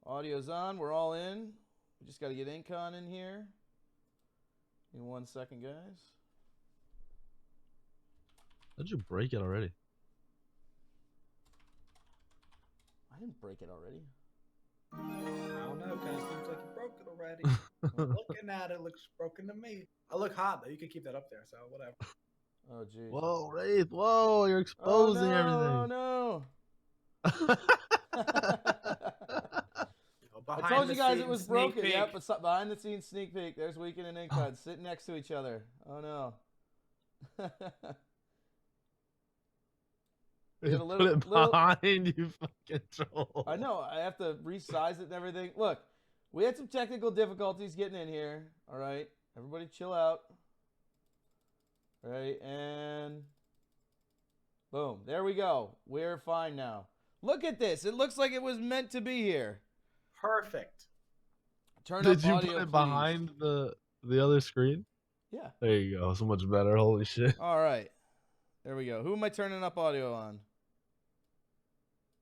Audio's on. We're all in. We just got to get Incon in here. In 1 second, guys. How'd you break it already? I didn't break it already. I don't know. Kind of seems like you broke it already. Looking at it, looks broken to me. I look hot though. You can keep that up there, so whatever. Oh, geez. Whoa, Wraith! Whoa, you're exposing everything. Oh, no. I Behind told the you guys it scenes was sneak broken. peek. Yep, it's behind the scenes sneak peek. There's Weak3n and Incon sitting next to each other. Oh, no. Put it behind you, fucking troll. I know. I have to resize it and everything. Look, we had some technical difficulties getting in here. All right. Everybody chill out. All right. And boom. There we go. We're fine now. Look at this. It looks like it was meant to be here. Perfect. Turn Did up you audio, put it please. behind the other screen? Yeah. There you go. So much better. Holy shit. All right. There we go. Who am I turning up audio on?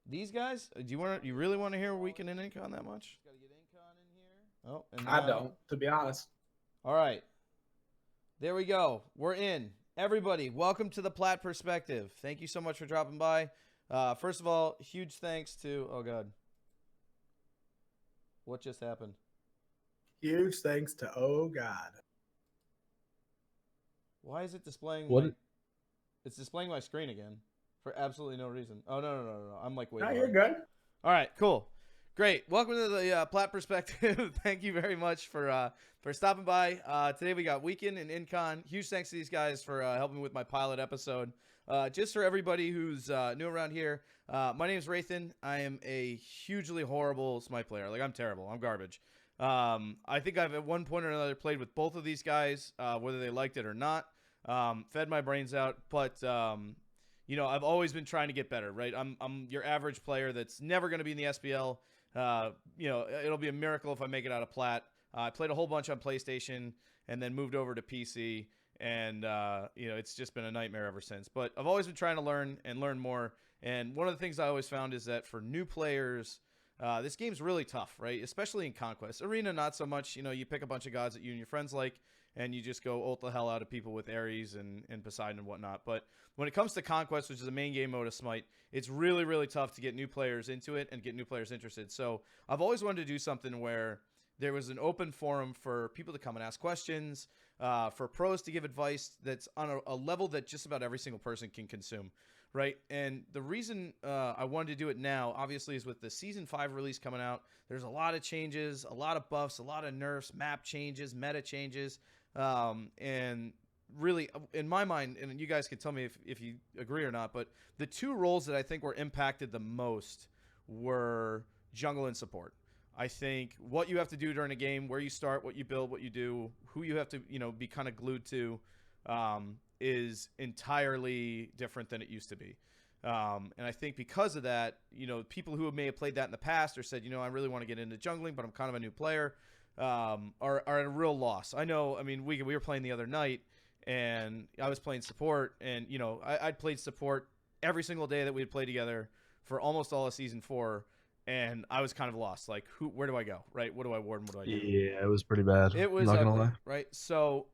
These guys? Do you really want to hear Weak3n and Incon that much? Got to get Incon in here. Oh, and I don't, to be honest. All right. There we go. We're in. Everybody, welcome to the Plat Perspective. Thank you so much for dropping by. First of all, huge thanks to... Oh, God. What just happened? Huge thanks to Oh God. Why is it displaying What? It's displaying my screen again for absolutely no reason. Oh, no. I'm like, wait. No, you're good. All right, cool. Great. Welcome to the Plat Perspective. Thank you very much for stopping by. Today we got Weak3n and Incon. Huge thanks to these guys for helping with my pilot episode. Just for everybody who's new around here, my name is Weak3n. I am a hugely horrible SMITE player. Like, I'm terrible. I'm garbage. I think I've at one point or another played with both of these guys, whether they liked it or not. Fed my brains out, but you know, I've always been trying to get better, right? I'm your average player that's never going to be in the SPL. You know, it'll be a miracle if I make it out of Plat. I played a whole bunch on PlayStation and then moved over to PC, and you know, it's just been a nightmare ever since. But I've always been trying to learn and learn more. And one of the things I always found is that for new players, this game's really tough, right? Especially in Conquest. Arena, not so much. You know, you pick a bunch of gods that you and your friends like, and you just go ult the hell out of people with Ares and Poseidon and whatnot. But when it comes to Conquest, which is the main game mode of Smite, it's really, really tough to get new players into it and get new players interested. So I've always wanted to do something where there was an open forum for people to come and ask questions, for pros to give advice that's on a level that just about every single person can consume, right? And the reason I wanted to do it now, obviously, is with the Season 5 release coming out. There's a lot of changes, a lot of buffs, a lot of nerfs, map changes, meta changes. And really, in my mind, and you guys can tell me if you agree or not, but the two roles that I think were impacted the most were jungle and support. I think what you have to do during a game, where you start, what you build, what you do, who you have to, you know, be kind of glued to, is entirely different than it used to be. And I think because of that, you know, people who may have played that in the past or said, you know, I really want to get into jungling, but I'm kind of a new player, are at a real loss. I know, I mean, we were playing the other night, and I was playing support, and, you know, I'd played support every single day that we had played together for almost all of Season 4, and I was kind of lost. Like, where do I go, right? What do I ward and what do I do? Yeah, it was pretty bad. It was not ugly, gonna lie. right? So,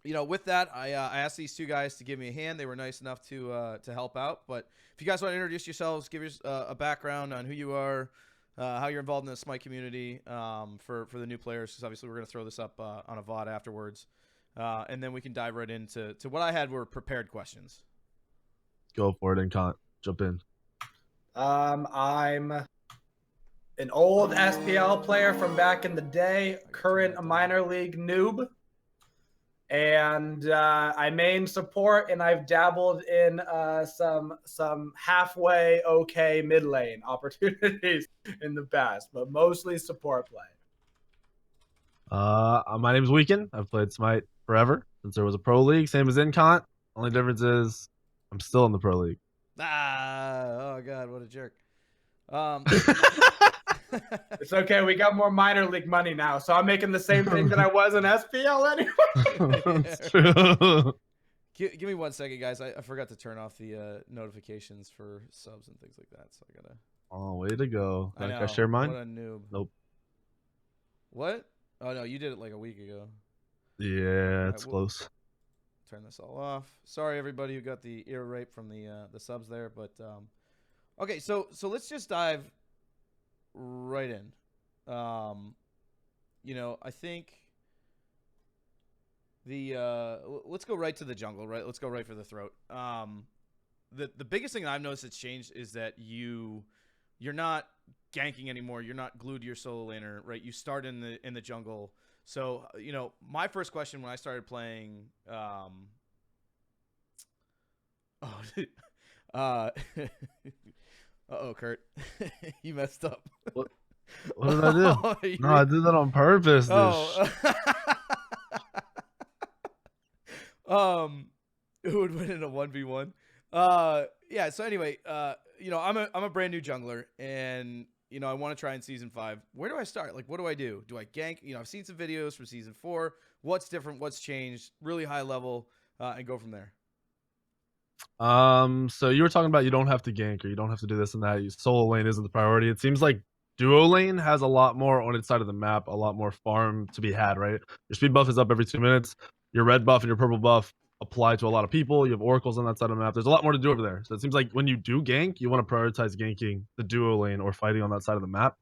you know, with that, I asked these two guys to give me a hand. They were nice enough to help out. But if you guys want to introduce yourselves, give us a background on who you are, how you're involved in the Smite community, for the new players, because obviously we're going to throw this up on a VOD afterwards. And then we can dive right into what I had were prepared questions. Go for it, Incon. Jump in. I'm an old SPL player from back in the day, current minor league noob. And I main support, and I've dabbled in some halfway okay mid lane opportunities in the past, but mostly support play. My name's Weak3n. I've played Smite forever since there was a pro league, same as Incon. Only difference is I'm still in the pro league. Oh God, what a jerk. It's okay. We got more minor league money now, so I'm making the same thing that I was in SPL anyway. That's true. Give me 1 second, guys. I forgot to turn off the notifications for subs and things like that, so I gotta Oh, way to go. I Can I know. share mine? What a noob. Nope. What? Oh no, you did it like a week ago. Yeah, All right, it's we'll close. turn this all off. Sorry everybody who got the ear rape from the subs there, but okay, so let's just dive right in. You know, I think let's go right to the jungle, right? Let's go right for the throat. The biggest thing that I've noticed that's changed is that you're not ganking anymore. You're not glued to your solo laner, right? You start in the jungle. So, you know, my first question when I started playing uh-oh, Kurt. You messed up. What did I do? Oh, No, I did that on purpose. oh. Who would win in a 1v1? Yeah, so anyway, you know, I'm a brand new jungler, and you know, I want to try in season 5. Where do I start? Like, what do I do? Do I gank? You know, I've seen some videos from season 4. What's different? What's changed? Really high level, and go from there. So you were talking about you don't have to gank or you don't have to do this and that. Solo lane isn't the priority. It seems like duo lane has a lot more on its side of the map, a lot more farm to be had, right? Your speed buff is up every 2 minutes. Your red buff and your purple buff apply to a lot of people. You have oracles on that side of the map. There's a lot more to do over there. So it seems like when you do gank, you want to prioritize ganking the duo lane or fighting on that side of the map.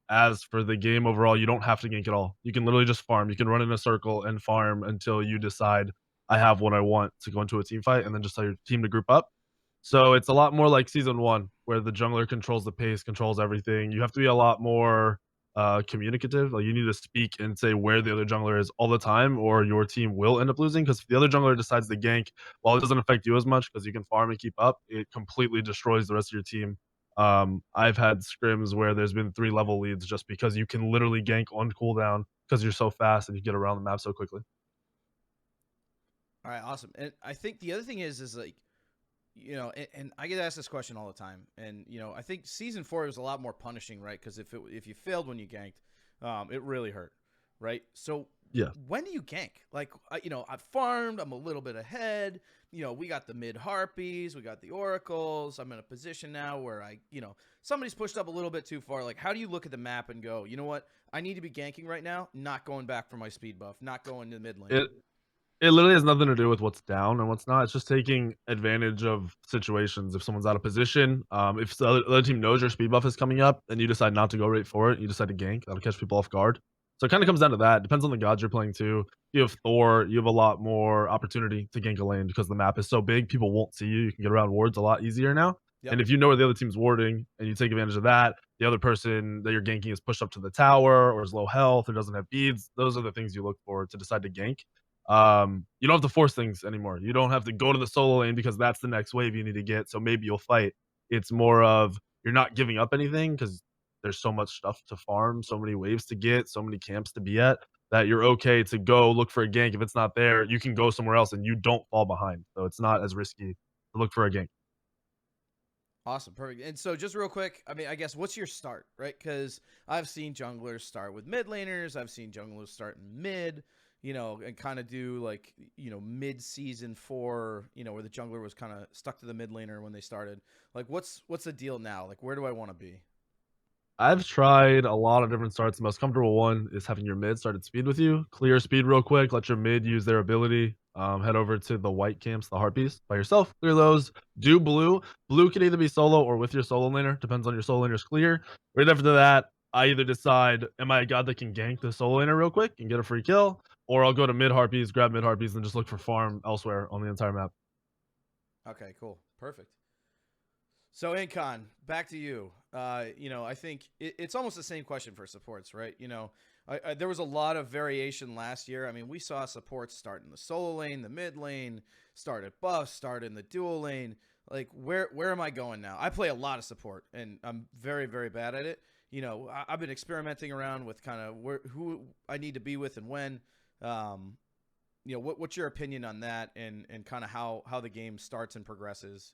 As for the game overall, you don't have to gank at all. You can literally just farm. You can run in a circle and farm until you decide I have what I want to go into a team fight, and then just tell your team to group up. So it's a lot more like season 1, where the jungler controls the pace, controls everything. You have to be a lot more communicative. Like you need to speak and say where the other jungler is all the time, or your team will end up losing. Because if the other jungler decides to gank, while it doesn't affect you as much because you can farm and keep up, it completely destroys the rest of your team. I've had scrims where there's been 3 level leads just because you can literally gank on cooldown because you're so fast and you get around the map so quickly. All right, awesome. And I think the other thing is like, you know, and I get asked this question all the time, and you know, I think season 4 was a lot more punishing, right? Because if you failed when you ganked, it really hurt, right? So Yeah. when do you gank? Like, you know, I've farmed, I'm a little bit ahead. You know, we got the mid harpies, we got the oracles. I'm in a position now where you know, somebody's pushed up a little bit too far. Like, how do you look at the map and go, you know what? I need to be ganking right now, not going back for my speed buff, not going to the mid lane. It literally has nothing to do with what's down and what's not. It's just taking advantage of situations. If someone's out of position, if the other team knows your speed buff is coming up and you decide not to go right for it, you decide to gank, that'll catch people off guard. So it kind of comes down to that. Depends on the gods you're playing too. If you have Thor, you have a lot more opportunity to gank a lane because the map is so big, people won't see you. You can get around wards a lot easier now. Yep. And if you know where the other team's warding and you take advantage of that, the other person that you're ganking is pushed up to the tower or is low health or doesn't have beads. Those are the things you look for to decide to gank. You don't have to force things anymore. You don't have to go to the solo lane because that's the next wave you need to get. So maybe you'll fight. It's more of you're not giving up anything because there's so much stuff to farm, so many waves to get, so many camps to be at that you're okay to go look for a gank. If it's not there, you can go somewhere else and you don't fall behind. So it's not as risky to look for a gank. Awesome, perfect. And so just real quick, I mean, I guess what's your start, right? Because I've seen junglers start with mid laners. I've seen junglers start in mid, you know, and kind of do like, you know, mid season 4, you know, where the jungler was kind of stuck to the mid laner when they started. Like, what's the deal now? Like, where do I want to be? I've tried a lot of different starts. The most comfortable one is having your mid start at speed with you. Clear speed real quick. Let your mid use their ability. Head over to the white camps, the harpies, by yourself. Clear those. Do blue. Blue can either be solo or with your solo laner. Depends on your solo laner's clear. Right after that, I either decide, am I a god that can gank the solo laner real quick and get a free kill? Or I'll go to mid harpies, grab mid harpies, and just look for farm elsewhere on the entire map. Okay, cool. Perfect. So, Incon, back to you. You know, I think it's almost the same question for supports, right? You know, there was a lot of variation last year. I mean, we saw supports start in the solo lane, the mid lane, start at buff, start in the dual lane. Like, where am I going now? I play a lot of support, and I'm very, very bad at it. You know, I've been experimenting around with kind of who I need to be with and when. You know, what's your opinion on that, and kind of how the game starts and progresses?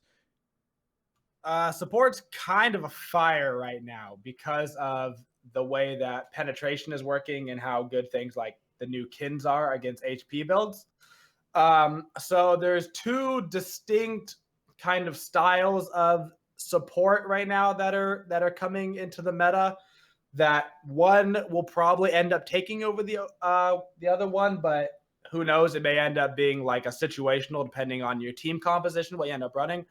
Support's kind of a fire right now because of the way that penetration is working and how good things like the new kins are against HP builds. So there's 2 distinct kind of styles of support right now that are coming into the meta. That one will probably end up taking over the other one, but who knows? It may end up being like a situational depending on your team composition, what you end up running.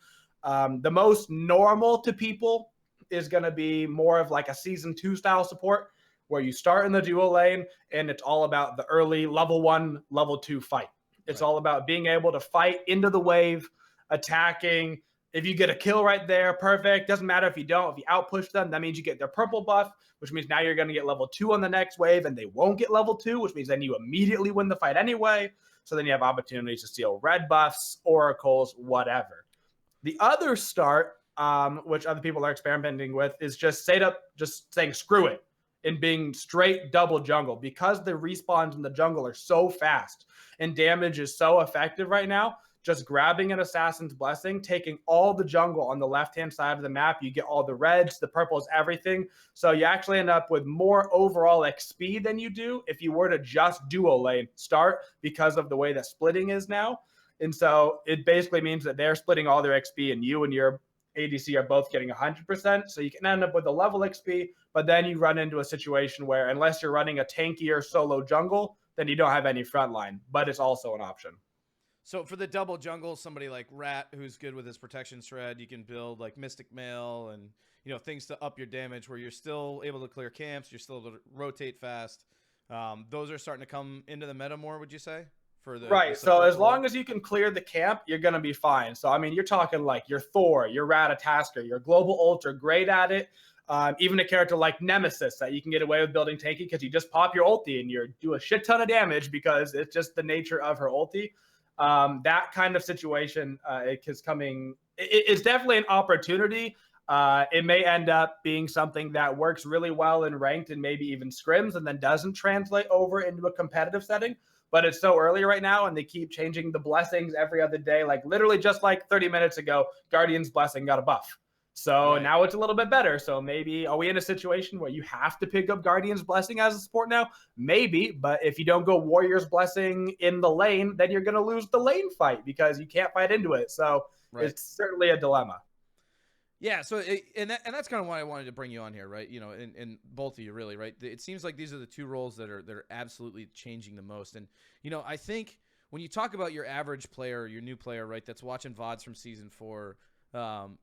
The most normal to people is going to be more of like a season 2 style support where you start in the duo lane and it's all about the early level 1, level 2 fight. It's all about being able to fight into the wave, attacking. If you get a kill right there, perfect. Doesn't matter if you don't. If you outpush them, that means you get their purple buff, which means now you're going to get level 2 on the next wave, and they won't get level 2, which means then you immediately win the fight anyway. So then you have opportunities to steal red buffs, oracles, whatever. The other start, which other people are experimenting with, is just saying screw it and being straight double jungle, because the respawns in the jungle are so fast and damage is so effective right now. Just grabbing an Assassin's Blessing, taking all the jungle on the left-hand side of the map, you get all the reds, the purples, everything. So you actually end up with more overall XP than you do if you were to just duo lane start, because of the way that splitting is now. And so it basically means that they're splitting all their XP and you and your ADC are both getting 100%. So you can end up with a level XP, but then you run into a situation where unless you're running a tankier solo jungle, then you don't have any frontline, but it's also an option. So for the double jungle, somebody like Rat, who's good with his protection shred, you can build like Mystic Mail and, you know, things to up your damage where you're still able to clear camps, you're still able to rotate fast. Those are starting to come into the meta more, would you say? For the right. So as long as you can clear the camp, you're going to be fine. So, I mean, you're talking like your Thor, your Ratatasker, your Global Ultra, great at it. Even a character like Nemesis that you can get away with building tanky because you just pop your ulti and you do a shit ton of damage because it's just the nature of her ulti. That kind of situation is coming. It's definitely an opportunity. It may end up being something that works really well in ranked and maybe even scrims and then doesn't translate over into a competitive setting. But it's so early right now, and they keep changing the blessings every other day. Like literally just like 30 minutes ago, Guardian's Blessing got a buff. So now it's a little bit better. So maybe are we in a situation where you have to pick up Guardian's Blessing as a support now? Maybe, but if you don't go Warrior's Blessing in the lane, then you're going to lose the lane fight because you can't fight into it. So it's certainly a dilemma. Yeah, so that's kind of why I wanted to bring you on here, right? You know, and both of you really, right? It seems like these are the two roles that are absolutely changing the most. And you know, I think when you talk about your average player, your new player, right, that's watching VODs from season 4,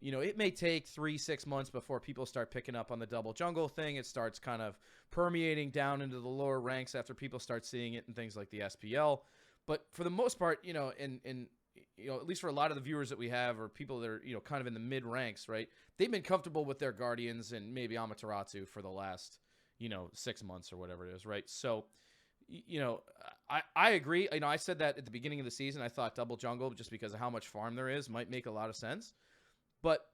you know, it may take 3-6 months before people start picking up on the double jungle thing. It starts kind of permeating down into the lower ranks after people start seeing it in things like the SPL. But for the most part, you know, in you know, at least for a lot of the viewers that we have or people that are, you know, kind of in the mid ranks, right? They've been comfortable with their Guardians and maybe Amaterasu for the last, you know, 6 months or whatever it is, right? So, you know, I agree. You know, I said that at the beginning of the season. I thought double jungle, just because of how much farm there is, might make a lot of sense. But,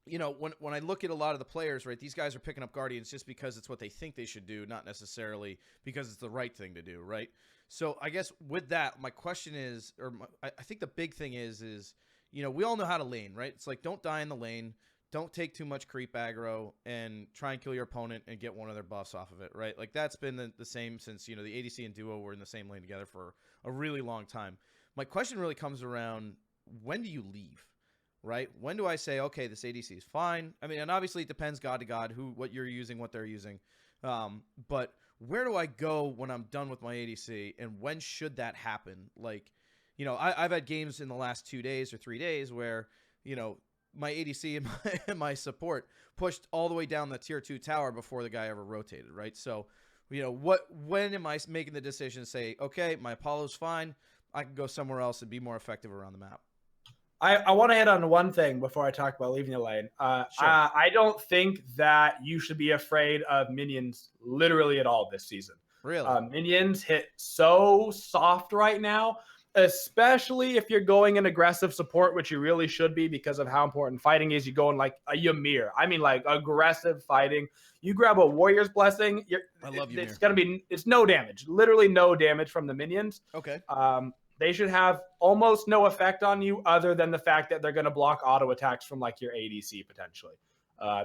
you know, when I look at a lot of the players, right, these guys are picking up Guardians just because it's what they think they should do, not necessarily because it's the right thing to do, right? So I guess with that, my question is, I think the big thing is, you know, we all know how to lane, right? It's like, don't die in the lane, don't take too much creep aggro, and try and kill your opponent and get one of their buffs off of it, right? Like that's been the same since, you know, the ADC and duo were in the same lane together for a really long time. My question really comes around, when do you leave? Right? When do I say, okay, this ADC is fine? I mean, and obviously it depends god to god, what you're using, what they're using. But where do I go when I'm done with my ADC, and when should that happen? Like, you know, I've had games in the last 2 days or 3 days where, you know, my ADC and my support pushed all the way down the tier 2 tower before the guy ever rotated, right? So, you know, when am I making the decision to say, okay, my Apollo's fine, I can go somewhere else and be more effective around the map? I want to hit on one thing before I talk about leaving the lane. Sure. I don't think that you should be afraid of minions literally at all this season. Really? Minions hit so soft right now, especially if you're going in aggressive support, which you really should be because of how important fighting is. You go in like a Ymir. I mean, like aggressive fighting. You grab a Warrior's Blessing. I love Ymir. It's no damage. Literally no damage from the minions. Okay. They should have almost no effect on you other than the fact that they're going to block auto attacks from like your ADC potentially.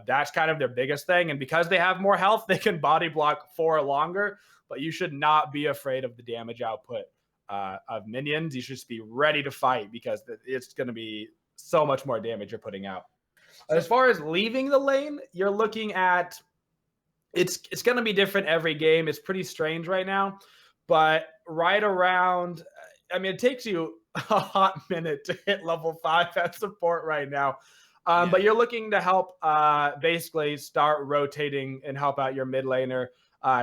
That's kind of their biggest thing. And because they have more health, they can body block for longer, but you should not be afraid of the damage output of minions. You should just be ready to fight because it's going to be so much more damage you're putting out. As far as leaving the lane, you're looking at it's going to be different every game. It's pretty strange right now, but right around, I mean, it takes you a hot minute to hit level 5 at support right now. But you're looking to help basically start rotating and help out your mid laner,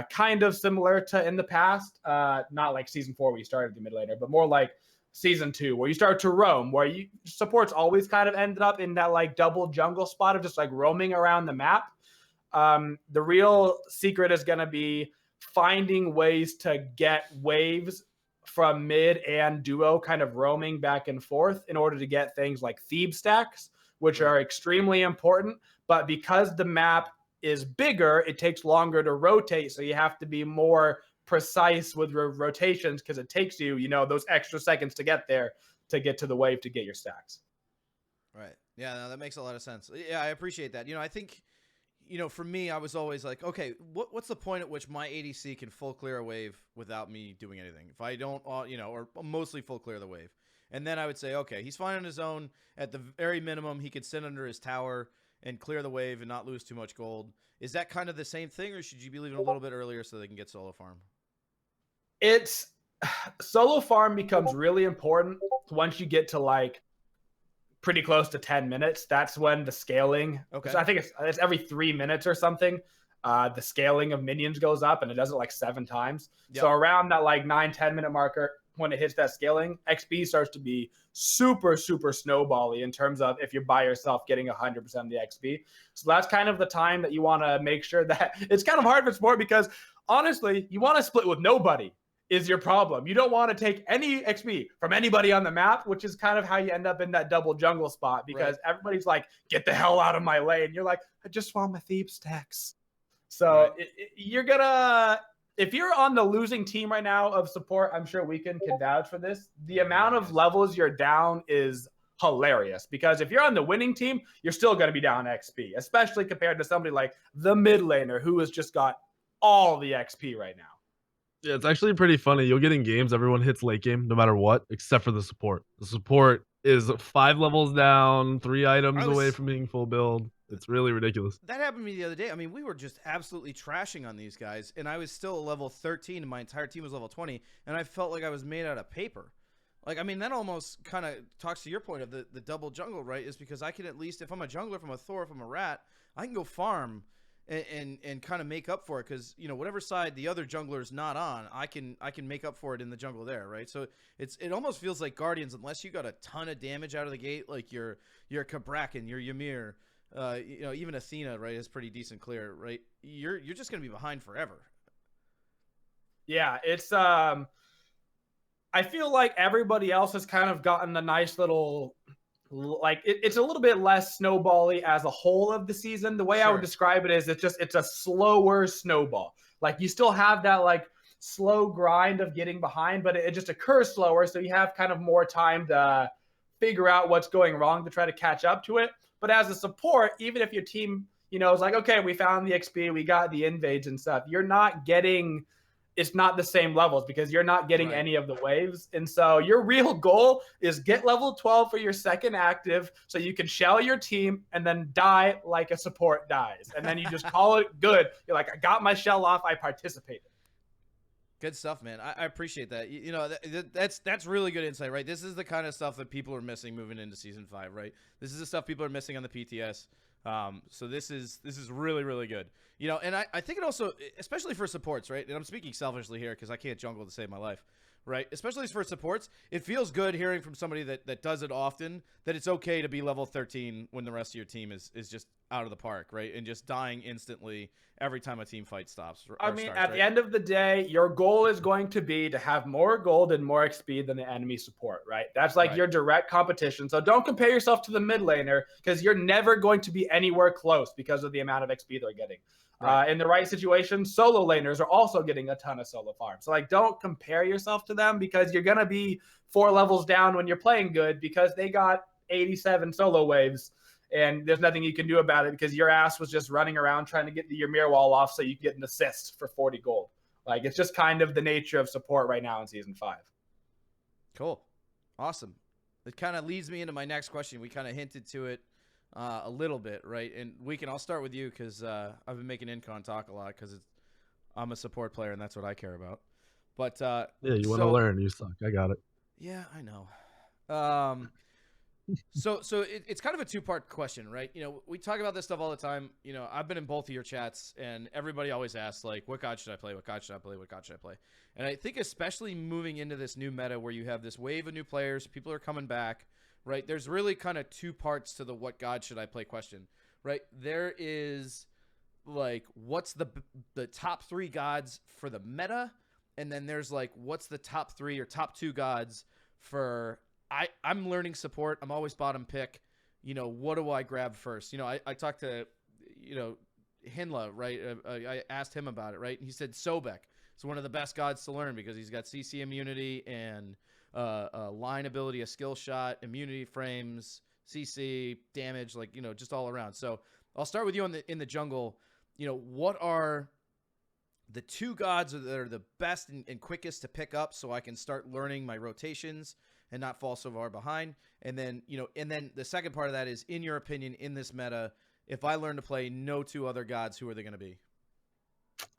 kind of similar to in the past. Not like season 4 where you started the mid laner, but more like season 2 where you start to roam, where you supports always kind of ended up in that like double jungle spot of just like roaming around the map. The real secret is going to be finding ways to get waves from mid and duo kind of roaming back and forth in order to get things like Thebe stacks, which are extremely important. But because the map is bigger, it takes longer to rotate. So you have to be more precise with rotations because it takes you, you know, those extra seconds to get there to get to the wave to get your stacks. Right. Yeah, no, that makes a lot of sense. Yeah, I appreciate that. You know, I think, you know, for me, I was always like, okay, what's the point at which my ADC can full clear a wave without me doing anything? If I don't, you know, or mostly full clear the wave. And then I would say, okay, he's fine on his own. At the very minimum, he could sit under his tower and clear the wave and not lose too much gold. Is that kind of the same thing, or should you be leaving a little bit earlier so they can get solo farm? It's solo farm becomes really important once you get to like pretty close to 10 minutes. That's when the scaling, so I think it's every 3 minutes or something. The scaling of minions goes up, and it does it like 7 times. Yep. So around that like 9-10 minute marker, when it hits that scaling, XP starts to be super, super snowbally in terms of if you're by yourself getting 100% of the XP. So that's kind of the time that you want to make sure that it's kind of hard for sport because honestly, you want to split with nobody is your problem. You don't want to take any XP from anybody on the map, which is kind of how you end up in that double jungle spot because everybody's like, get the hell out of my lane. You're like, I just want my Thebe stacks. So you're going to... If you're on the losing team right now of support, I'm sure Weak3n can vouch for this. The amount of levels you're down is hilarious because if you're on the winning team, you're still going to be down XP, especially compared to somebody like the mid laner who has just got all the XP right now. Yeah, it's actually pretty funny. You'll get in games, everyone hits late game no matter what, except for the support. The support is 5 levels down, 3 items away from being full build. It's really ridiculous. That happened to me the other day. I mean, we were just absolutely trashing on these guys, and I was still a level 13, and my entire team was level 20, and I felt like I was made out of paper. Like, I mean, that almost kind of talks to your point of the double jungle, right? Is because I can at least, if I'm a jungler, if I'm a Thor, if I'm a rat, I can go farm and kind of make up for it because, you know, whatever side the other jungler's not on, I can make up for it in the jungle there, right? So it almost feels like Guardians, unless you got a ton of damage out of the gate, like your Kabrakan, your Ymir, you know, even Athena, right, is pretty decent clear, right? You're just gonna be behind forever. Yeah, it's I feel like everybody else has kind of gotten a nice little, like it's a little bit less snowbally as a whole of the season. The way I would describe it is it's a slower snowball. Like you still have that like slow grind of getting behind, but it just occurs slower, so you have kind of more time to figure out what's going wrong to try to catch up to it. But as a support, even if your team, you know, is like, okay, we found the XP, we got the invades and stuff, you're not getting, it's not the same levels because you're not getting any of the waves. And so your real goal is get level 12 for your second active so you can shell your team and then die like a support dies. And then you just call it good. You're like, I got my shell off, I participated. Good stuff, man. I appreciate that. You know, that's really good insight, right? This is the kind of stuff that people are missing moving into season 5, right? This is the stuff people are missing on the PTS. So this is really, really good. You know, and I think it also, especially for supports, right? And I'm speaking selfishly here because I can't jungle to save my life, right? Especially for supports, it feels good hearing from somebody that does it often that it's okay to be level 13 when the rest of your team is just out of the park, right? And just dying instantly every time a team fight stops. I mean, at the end of the day, your goal is going to be to have more gold and more XP than the enemy support, right? That's like your direct competition. So don't compare yourself to the mid laner because you're never going to be anywhere close because of the amount of XP they're getting. In the right situation, solo laners are also getting a ton of solo farm. So like, don't compare yourself to them because you're going to be 4 levels down when you're playing good because they got 87 solo waves. And there's nothing you can do about it because your ass was just running around trying to get your mirror wall off so you can get an assist for 40 gold. Like, it's just kind of the nature of support right now in Season 5. Cool. Awesome. It kind of leads me into my next question. We kind of hinted to it a little bit, right? And I'll start with you because I've been making Incon talk a lot because I'm a support player and that's what I care about. But Yeah, you want to learn. You suck. I got it. Yeah, I know. So it's kind of a two-part question, right? You know, we talk about this stuff all the time. You know, I've been in both of your chats, and everybody always asks, like, what god should I play? What god should I play? What god should I play? And I think especially moving into this new meta where you have this wave of new players, people are coming back, right? There's really kind of two parts to the what god should I play question, right? There is, like, what's the top 3 gods for the meta? And then there's, like, what's the top 3 or top 2 gods for... I'm learning support. I'm always bottom pick. You know, what do I grab first? You know, I talked to, you know, Hinla, right? I asked him about it, right? And he said Sobek is one of the best gods to learn because he's got CC immunity and line ability, a skill shot, immunity frames, CC, damage, like, you know, just all around. So I'll start with you in the jungle. You know, what are the 2 gods that are the best and quickest to pick up so I can start learning my rotations and not fall so far behind? And then, you know, and then the second part of that is, in your opinion, in this meta, if I learn to play no 2 other gods, who are they going to be?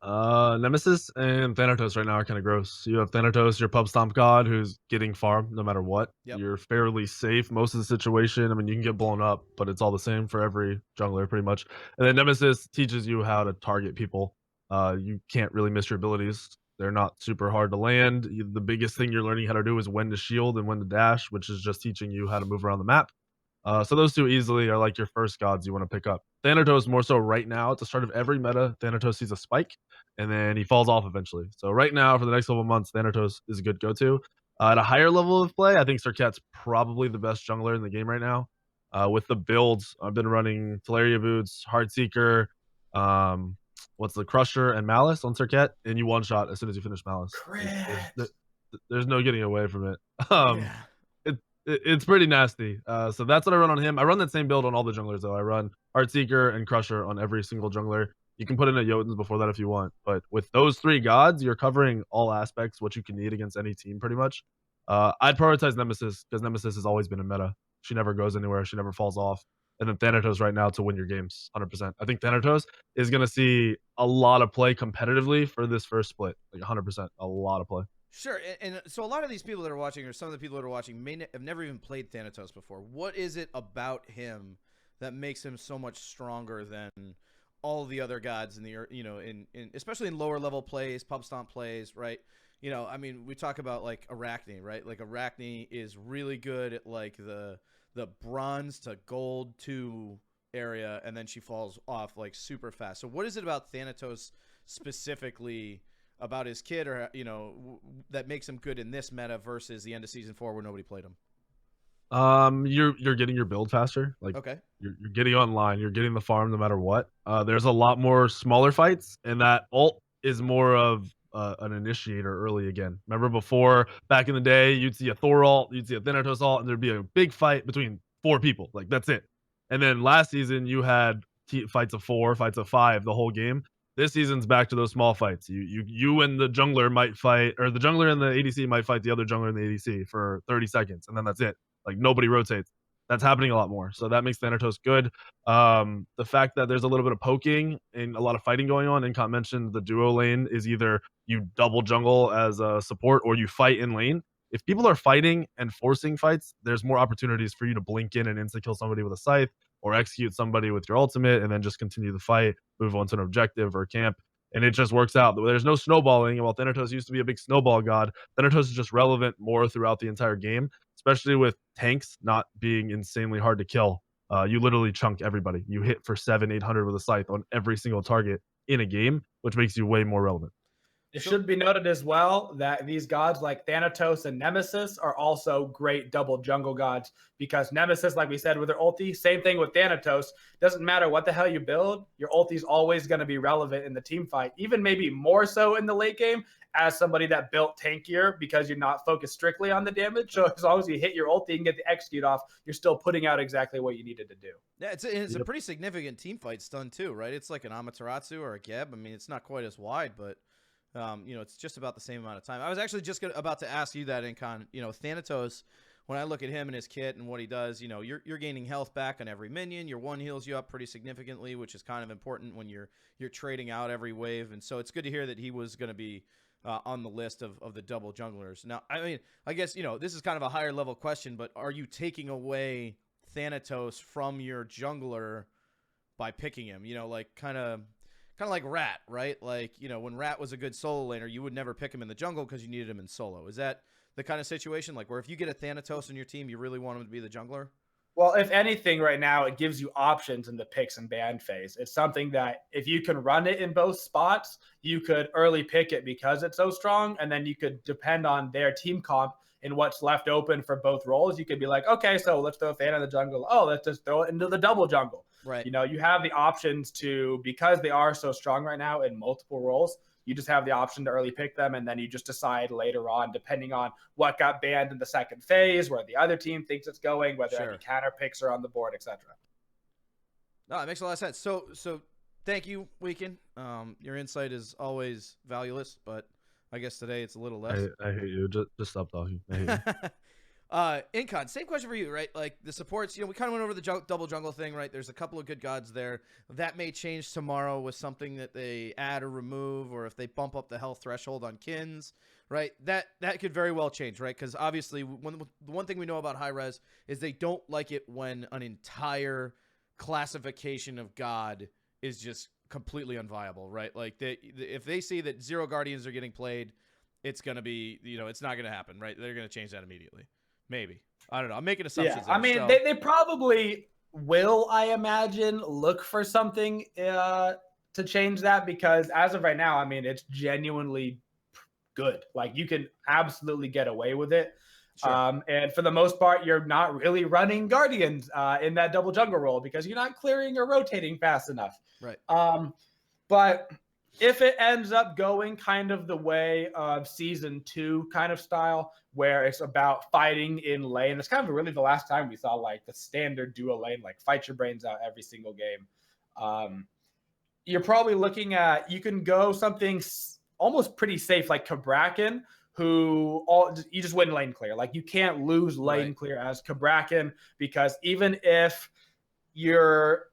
Nemesis and Thanatos right now are kind of gross. You have Thanatos, your pub stomp god, who's getting farm no matter what. Yep. You're fairly safe most of the situation. I mean, you can get blown up, but it's all the same for every jungler pretty much. And then Nemesis teaches you how to target people. You can't really miss your abilities. They're not super hard to land. The biggest thing you're learning how to do is when to shield and when to dash, which is just teaching you how to move around the map. So those 2 easily are like your first gods you want to pick up. Thanatos more so right now at the start of every meta. Thanatos sees a spike, and then he falls off eventually. So right now for the next couple of months, Thanatos is a good go-to. At a higher level of play, I think Serket's probably the best jungler in the game right now. With the builds, I've been running Teleria Boots, Heartseeker, what's the Crusher, and Malice on Serket, and you one-shot as soon as you finish Malice. There's no getting away from it. Yeah. It's pretty nasty. So that's what I run on him. I run that same build on all the junglers, though. I run Heartseeker and Crusher on every single jungler. You can put in a Jotuns before that if you want. But with those 3 gods, you're covering all aspects, what you can need against any team, pretty much. I'd prioritize Nemesis, because Nemesis has always been a meta. She never goes anywhere. She never falls off. And then Thanatos right now to win your games, 100%. I think Thanatos is going to see a lot of play competitively for this first split. Like 100%. A lot of play. Sure, and so a lot of these people that are watching, or some of the people that are watching, have never even played Thanatos before. What is it about him that makes him so much stronger than all the other gods in the, you know, in especially in lower level plays, pub stomp plays, right? You know, I mean, we talk about like Arachne, right? Like Arachne is really good at like the bronze to gold 2 area, and then she falls off like super fast. So what is it about Thanatos specifically, about his kid, or, you know, that makes him good in this meta versus the end of season 4 where nobody played him? You're getting your build faster. Like, Okay. you're getting online. You're getting the farm no matter what. There's a lot more smaller fights, and that ult is more of an initiator early again. Remember before, back in the day, you'd see a Thor ult, you'd see a Thanatos ult, and there'd be a big fight between 4 people. Like, that's it. And then last season, you had fights of 4, fights of 5 the whole game. This season's back to those small fights. You and the jungler might fight, or the jungler and the ADC might fight the other jungler and the ADC for 30 seconds, and then that's it. Like, nobody rotates. That's happening a lot more. So that makes Thanatos good. The fact that there's a little bit of poking and a lot of fighting going on. Incon mentioned the duo lane is either you double jungle as a support or you fight in lane. If people are fighting and forcing fights, there's more opportunities for you to blink in and insta-kill somebody with a scythe, or execute somebody with your ultimate and then just continue the fight, move on to an objective or camp. And it just works out. There's no snowballing. While Thanatos used to be a big snowball god, Thanatos is just relevant more throughout the entire game, especially with tanks not being insanely hard to kill. You literally chunk everybody. You hit for 700-800 with a scythe on every single target in a game, which makes you way more relevant. It should be noted as well that these gods like Thanatos and Nemesis are also great double jungle gods, because Nemesis, like we said, with her ulti, same thing with Thanatos. Doesn't matter what the hell you build, your ulti's always going to be relevant in the team fight, even maybe more so in the late game as somebody that built tankier, because you're not focused strictly on the damage. So as long as you hit your ulti and get the execute off, you're still putting out exactly what you needed to do. Yeah, it's a pretty significant team fight stun too, right? It's like an Amaterasu or a Geb. I mean, it's not quite as wide, but you know, it's just about the same amount of time. I was actually just about to ask you that, Incon. You know, Thanatos, when I look at him and his kit and what he does, you know, you're gaining health back on every minion. Your one heals you up pretty significantly, which is kind of important when you're trading out every wave. And so it's good to hear that he was going to be on the list of the double junglers. Now, I mean, I guess, you know, this is kind of a higher level question, but are you taking away Thanatos from your jungler by picking him? You know, like kind of like Rat, right? Like, you know, when Rat was a good solo laner, you would never pick him in the jungle because you needed him in solo. Is that the kind of situation, like, where if you get a Thanatos in your team, you really want him to be the jungler? Well, if anything, right now, it gives you options in the picks and ban phase. It's something that if you can run it in both spots, you could early pick it because it's so strong, and then you could depend on their team comp and what's left open for both roles. You could be like, okay, so let's throw Thana in the jungle. Oh, let's just throw it into the double jungle. Right. You know, you have the options to, because they are so strong right now in multiple roles, you just have the option to early pick them, and then you just decide later on, depending on what got banned in the second phase, where the other team thinks it's going, whether any counter picks are on the board, etc. No, it makes a lot of sense. So thank you, Weak3n. Your insight is always valueless, but I guess today it's a little less. I hate you. Just stop talking. I hate you. Incon, same question for you, right? Like the supports, you know, we kind of went over the double jungle thing, right? There's a couple of good gods there. That may change tomorrow with something that they add or remove, or if they bump up the health threshold on kins, right? That could very well change, right? Because obviously, the one thing we know about high res is they don't like it when an entire classification of god is just completely unviable, right? Like if they see that 0 guardians are getting played, it's gonna be, you know, it's not gonna happen, right? They're gonna change that immediately. Maybe. I don't know. I'm making assumptions. Yeah, I mean, they probably will, I imagine, look for something to change that, because as of right now, I mean, it's genuinely good. Like, you can absolutely get away with it. Sure. And for the most part, you're not really running Guardians in that double jungle role because you're not clearing or rotating fast enough. Right. But if it ends up going kind of the way of season 2 kind of style, where it's about fighting in lane, it's kind of really the last time we saw like the standard duo lane, like fight your brains out every single game. You're probably looking at, you can go something almost pretty safe like Kabrakan, who you just win lane clear. Like, you can't lose lane clear as Kabrakan, because even if your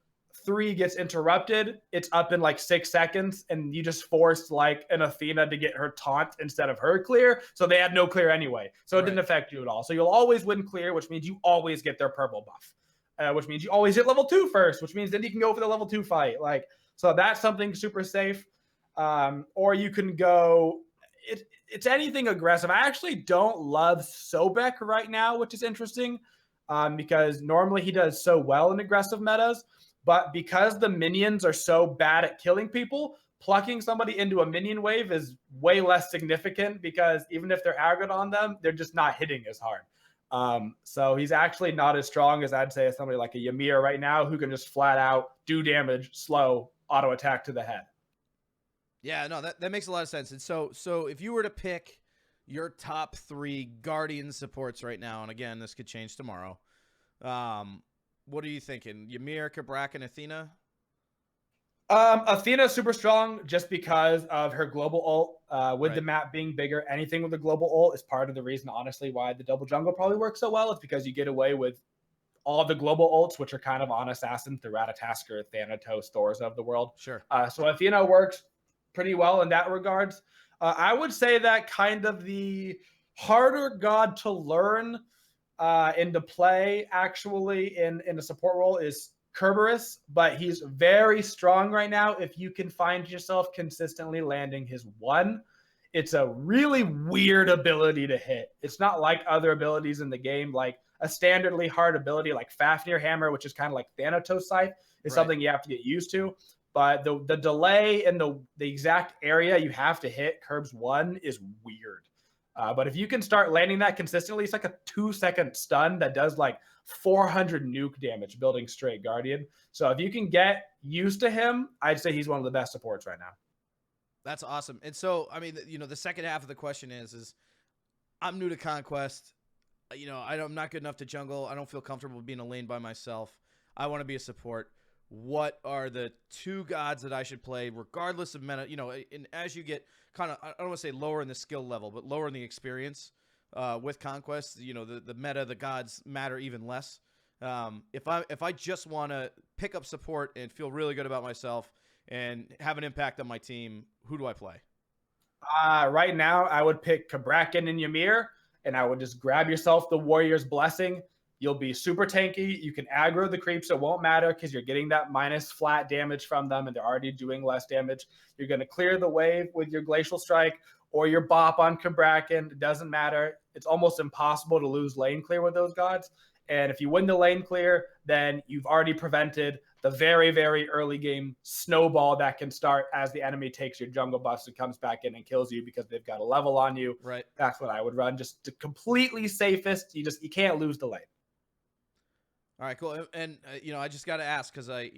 3 gets interrupted, it's up in like 6 seconds, and you just forced like an Athena to get her taunt instead of her clear, so they had no clear anyway, so it didn't affect you at all. So you'll always win clear, which means you always get their purple buff, which means you always hit level 2 first, which means then you can go for the level 2 fight. Like, so that's something super safe. Or you can go, it's anything aggressive. I actually don't love Sobek right now, which is interesting, because normally he does so well in aggressive metas. But because the minions are so bad at killing people, plucking somebody into a minion wave is way less significant, because even if they're aggroed on them, they're just not hitting as hard. So he's actually not as strong as I'd say as somebody like a Ymir right now, who can just flat out do damage, slow, auto attack to the head. Yeah, no, that makes a lot of sense. And so if you were to pick your top 3 Guardian supports right now, and again, this could change tomorrow, what are you thinking? Ymir, Kabrakan, Athena? Athena's super strong just because of her global ult. With the map being bigger, anything with a global ult is part of the reason, honestly, why the double jungle probably works so well. It's because you get away with all the global ults, which are kind of on Assassin through Ratatasker, Thanatos, Thors of the world. Sure. So Athena works pretty well in that regards. I would say that kind of the harder god to learn into play actually in a support role is Kerberos, but he's very strong right now. If you can find yourself consistently landing his 1, it's a really weird ability to hit. It's not like other abilities in the game, like a standardly hard ability like Fafnir Hammer, which is kind of like Thanatos Scythe, is something you have to get used to. But the delay in the exact area you have to hit Kerb's 1 is weird. But if you can start landing that consistently, it's like a 2-second stun that does like 400 nuke damage building straight Guardian. So if you can get used to him, I'd say he's one of the best supports right now. That's awesome. And so, I mean, you know, the second half of the question is I'm new to Conquest. You know, I'm not good enough to jungle. I don't feel comfortable being a lane by myself. I want to be a support. What are the 2 gods that I should play regardless of meta? You know, and as you get kind of, I don't want to say lower in the skill level, but lower in the experience, with Conquest. You know, the meta, the gods matter even less. If I just want to pick up support and feel really good about myself and have an impact on my team, who do I play? Right now, I would pick Kabrakan and Ymir, and I would just grab yourself the Warrior's Blessing. You'll be super tanky. You can aggro the creeps. It won't matter because you're getting that minus flat damage from them, and they're already doing less damage. You're going to clear the wave with your Glacial Strike or your Bop on Kabrakan. It doesn't matter. It's almost impossible to lose lane clear with those gods. And if you win the lane clear, then you've already prevented the very, very early game snowball that can start as the enemy takes your jungle buffs and comes back in and kills you because they've got a level on you. Right. That's what I would run. Just the completely safest. You can't lose the lane. All right, cool. And you know, I just got to ask because I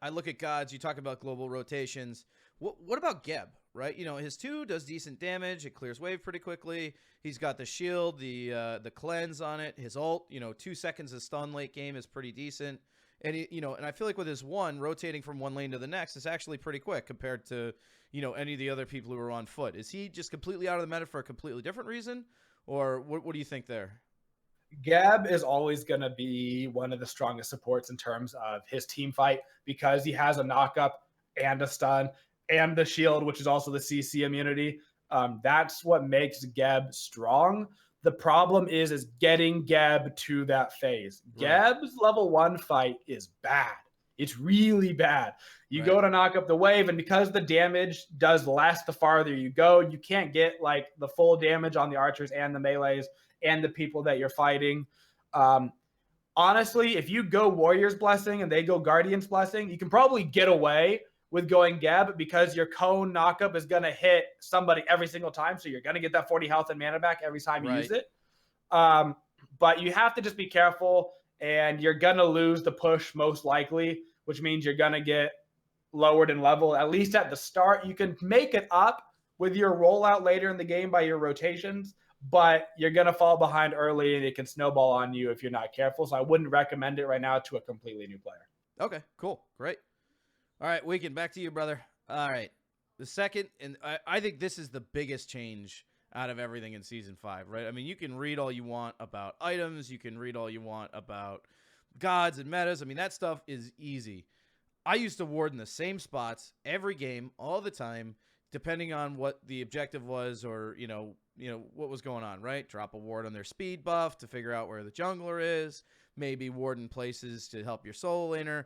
look at gods. You talk about global rotations. What about Geb? Right? You know, his 2 does decent damage. It clears wave pretty quickly. He's got the shield, the cleanse on it. His ult, 2 seconds of stun late game is pretty decent. And and I feel like with his 1 rotating from one lane to the next is actually pretty quick compared to any of the other people who are on foot. Is he just completely out of the meta for a completely different reason, or what do you think there? Gab is always going to be one of the strongest supports in terms of his team fight because he has a knockup and a stun and the shield, which is also the CC immunity. That's what makes Geb strong. The problem is getting Geb to that phase. Right. Geb's level 1 fight is bad. It's really bad. You go to knock up the wave, and because the damage does less the farther you go, you can't get like the full damage on the archers and the melees and the people that you're fighting. Honestly, if you go Warrior's Blessing and they go Guardian's Blessing, you can probably get away with going Geb because your cone knockup is going to hit somebody every single time. So you're going to get that 40 health and mana back every time you use it. But you have to just be careful, and you're going to lose the push most likely, which means you're going to get lowered in level, at least at the start. You can make it up with your rollout later in the game by your rotations, but you're going to fall behind early and it can snowball on you if you're not careful. So I wouldn't recommend it right now to a completely new player. Okay, cool. Great. All right, Weak3n, back to you, brother. All right. The second, and I think this is the biggest change out of everything in Season 5, right? I mean, you can read all you want about items. You can read all you want about gods and metas. I mean, that stuff is easy. I used to ward in the same spots every game, all the time, depending on what the objective was or, what was going on, right? Drop a ward on their speed buff to figure out where the jungler is. Maybe ward in places to help your solo laner.